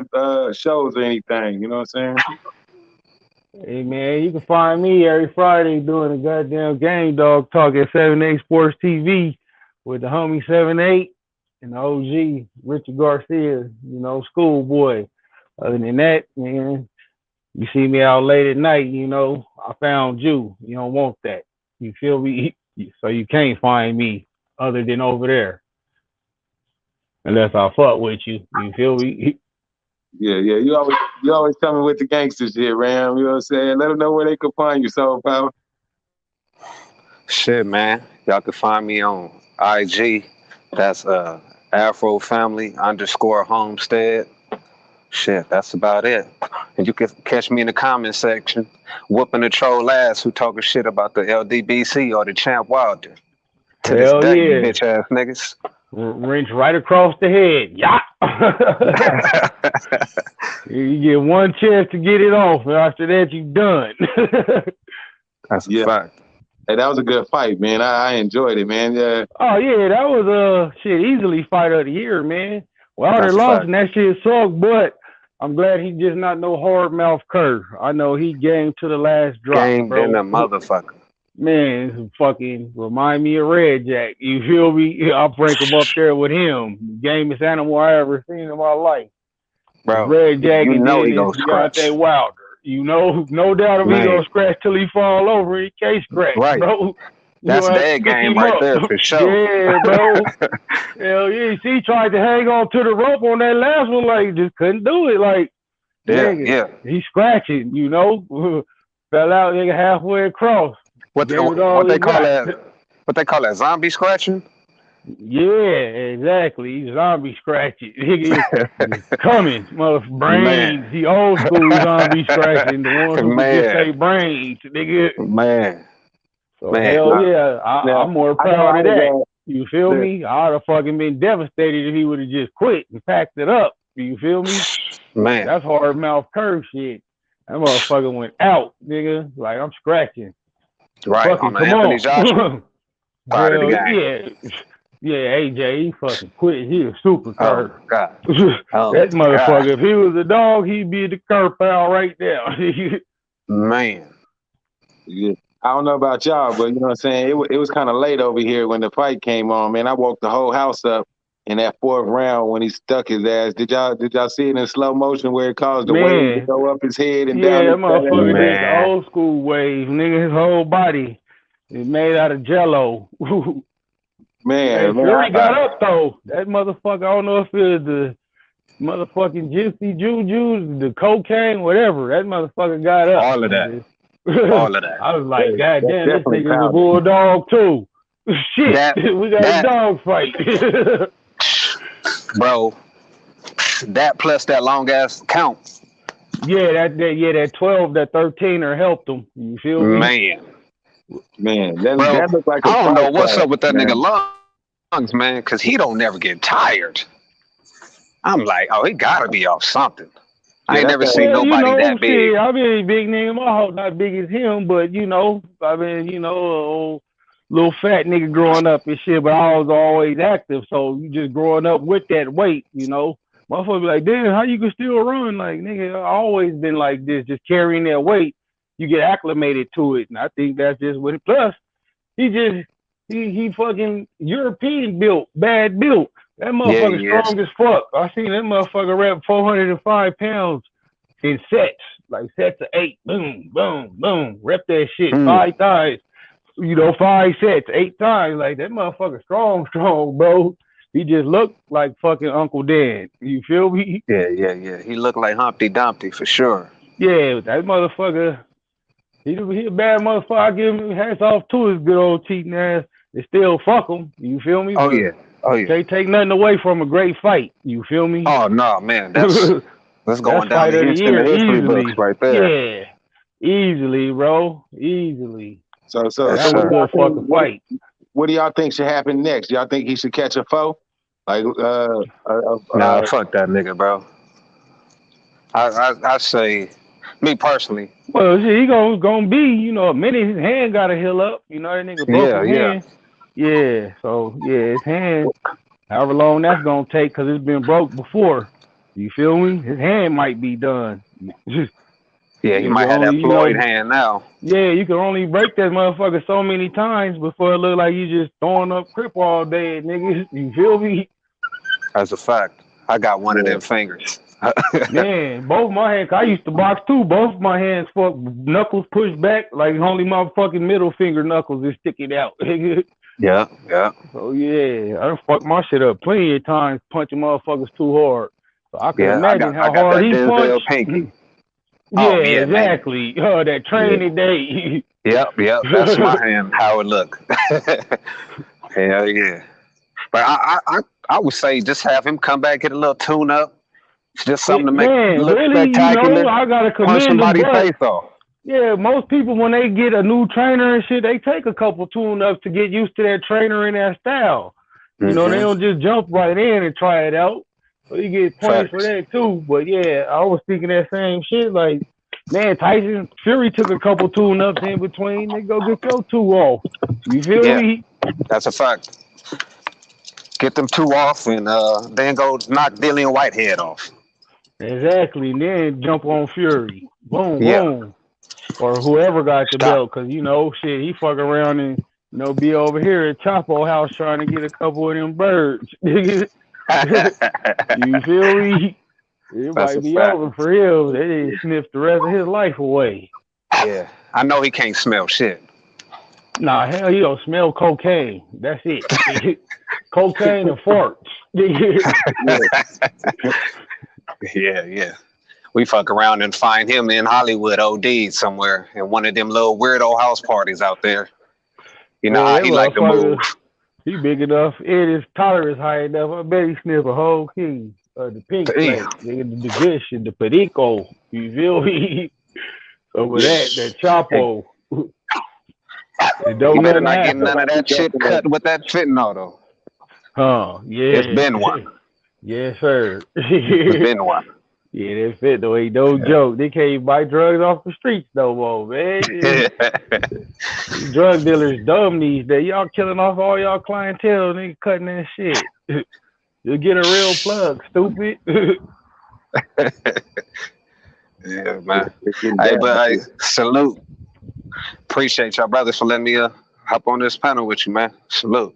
shows or anything. You know what I'm saying? Hey man, you can find me every Friday doing a goddamn game dog talk at 7 8 Sports TV with the homie 7 8 and the OG Richard Garcia, schoolboy. Other than that, man, you see me out late at night, I found you. You don't want that. You feel me? So you can't find me other than over there. Unless I fuck with you. You feel me? Yeah, yeah. You always coming with the gangster shit, Ram. You know what I'm saying? Let them know where they can find you, Soul Power. Shit, man. Y'all can find me on IG. That's Afro Family _ Homestead. Shit, that's about it. And you can catch me in the comment section whooping the troll ass who talking shit about the LDBC or the Champ Wilder. To this Hell day, you yeah. bitch ass niggas. Wrench right across the head. Yeah. You get one chance to get it off, and after that, you done. That's a Yeah. fact. Hey, that was a good fight, man. I enjoyed it, man. Yeah. Oh yeah, that was easily fight of the year, man. Wilder That's a lost, fact. and that shit sucked. But I'm glad he just not no hard mouth cur. I know he game to the last drop, Game bro. in the motherfucker. Man, it's fucking remind me of Red Jack. You feel me? I'll rank him up there with him. Gamest animal I ever seen in my life. Bro, Red Jack you and know then he this gonna scratch. Deontay Wilder. No doubt if he Man, gonna scratch till he fall over, he can't scratch, right. bro. You That's gonna have to their pick game him right up. there for sure. Yeah, bro. Hell yeah. See, he tried to hang on to the rope on that last one, like just couldn't do it. Like, Yeah, nigga, yeah. he's scratching, Fell out nigga halfway across. What Gave it all what they he call got. that? What they call that? Zombie scratching? Yeah, exactly. He's zombie scratching. Nigga coming, brains. Man, The old school zombie scratching, the ones who could just say man, brains, nigga. man, So man. hell yeah, Now I'm more I know proud I of that. was You feel me? I'd have fucking been devastated if he would have just quit and packed it up. You feel me? Man, That's hard mouth curve shit. That motherfucker went out, nigga. Like I'm scratching. right on Fucking the come Anthony Joshua on. part of the Hell game. yeah. Yeah, AJ, he fucking quit. He a super Oh curve. my god. Oh That my god. motherfucker, if he was a dog, he'd be the curve pal right there. Man. yeah. I don't know about y'all, but you know what I'm saying? It was kind of late over here when the fight came on, man. I woke the whole house up in that fourth round when he stuck his ass. Did y'all see it in slow motion where it caused the wave to Man, go up his head and down yeah, his that fat ass motherfucker neck? did the Man. old school wave, nigga. His whole body is made out of jello. Hey, Man, Fury I, got up though. That motherfucker, I don't know if it was the motherfucking gypsy juju, the cocaine, whatever. That motherfucker got up. All of that. All of that. I was like, yeah, God that's damn, this definitely nigga's a powder. bulldog too. Shit, That we got a that dog fight. bro, that plus that long ass count. Yeah, that 12, that 13er helped him. You feel me? Man. Man, that Bro, looked like a I don't know fight what's class, up with that nigga man. lungs, man, because he don't never get tired. I'm like, oh, he gotta be off something. I Yeah, ain't that's never that. seen Well, nobody that big. shit, I mean, big nigga, my house not big as him, but a little fat nigga growing up and shit, but I was always active, so you just growing up with that weight, Motherfucker be like, damn, how you can still run? Like, nigga, I always been like this, just carrying that weight. You get acclimated to it, and I think that's just what it. Plus, he fucking European built, bad built. That Yeah, motherfucker he is. strong as fuck. I seen that motherfucker rap 405 pounds in sets, like sets of 8. Boom, boom, boom. Rep that shit 5 times. 5 sets, 8 times. Like that motherfucker strong, bro. He just looked like fucking Uncle Dan. You feel me? Yeah. He looked like Humpty Dumpty for sure. Yeah, that motherfucker. He a bad motherfucker. I give him hats off to his good old cheating ass. They still fuck him. You feel me? Oh But yeah. Oh yeah. can't take nothing away from a great fight. You feel me? Oh no, man. That's That's going down fight in of the history, year the history books easily. right there. Yeah, easily, bro. Easily. So Yes, That what was a do sir. y'all good think? fucking fight. What do y'all think should happen next? Y'all think he should catch a foe? Like Nah, fuck that nigga, bro. I say, me personally. Well, shit, he gonna be, a minute his hand gotta heal up. You know that nigga broke Yeah, his yeah. hand. Yeah, so yeah, his hand, however long that's gonna take, cause it's been broke before. You feel me? His hand might be done. Yeah, he You can might have that only, Floyd hand now. yeah, you can only break that motherfucker so many times before it look like you just throwing up crip all day, niggas. You feel me? That's a fact. I got one of them fingers. Man, both my hands, I used to box too. Both my hands, knuckles pushed back, like only my fucking middle finger knuckles is sticking out. Yeah, yeah. So yeah, I done fucked my shit up plenty of times punching motherfuckers too hard. So I could Yeah, imagine I how got hard that he Denzel punched. pinky. Yeah, Oh yeah, man. exactly. That Yeah. training day. Yep. That's my hand. How it look. Hell yeah. But I would say just have him come back, get a little tune up. It's just something to make it Man, look really, spectacular. I gotta Punch commend him, somebody's but face off. yeah, most people when they get a new trainer and shit, they take a couple tune-ups to get used to that trainer and that style. They don't just jump right in and try it out. So you get points for Facts. that too. But yeah, I was thinking that same shit. Like, man, Tyson Fury took a couple tune-ups in between. They go get your two off. You feel Yeah, me? that's a fact. Get them two off and then go knock Dillian Whitehead off. Exactly. And then jump on Fury. Boom, Yeah. boom. Or whoever got the Stop. belt, because shit, he fuck around and be over here at Chapo House trying to get a couple of them birds. You feel me? It That's might a be fact. over for him. They didn't sniff the rest of his life away. Yeah. I know he can't smell shit. Nah, hell, he don't smell cocaine. That's it. Cocaine and farts. Yeah. We fuck around and find him in Hollywood OD somewhere in one of them little weirdo house parties out there. You know how he like to move. He big enough. His tolerance high enough. I bet he sniff a whole king. The pink Damn. flag, the good shit, the perico. You feel me? Over that Chapo. It don't You better nothing not get happen. none of that shit cut with that fentanyl though. Huh? Yeah. It's been one. Yes, sir. It's been one. Yeah, that fentanyl ain't no joke. They can't buy drugs off the streets no more, man. Drug dealers dumb these days. Y'all killing off all y'all clientele. Nigga cutting that shit. You'll get a real plug, stupid. Yeah, man. Hey, but I salute. Appreciate y'all brothers for letting me hop on this panel with you, man. Salute.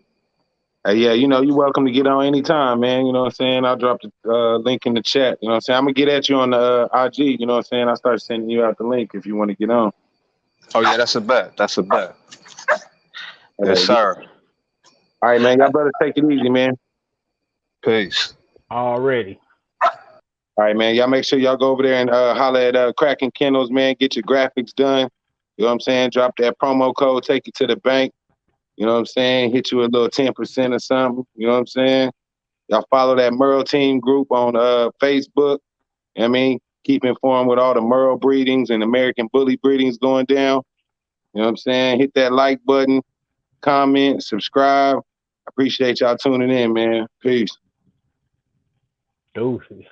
Hey, yeah, you're welcome to get on anytime, man. You know what I'm saying? I'll drop the link in the chat. You know what I'm saying? I'm going to get at you on the IG. You know what I'm saying? I'll start sending you out the link if you want to get on. Oh, yeah, that's a bet. Yes, sir. All right, man. Y'all better take it easy, man. Peace. Already. All right, man. Y'all make sure y'all go over there and holler at Kraken Kennels, man. Get your graphics done. You know what I'm saying? Drop that promo code. Take it to the bank. You know what I'm saying? Hit you a little 10% or something. You know what I'm saying? Y'all follow that Merle Team group on Facebook. You know what I mean? Keep informed with all the Merle breedings and American Bully breedings going down. You know what I'm saying? Hit that like button, comment, subscribe. I appreciate y'all tuning in, man. Peace. Deuces.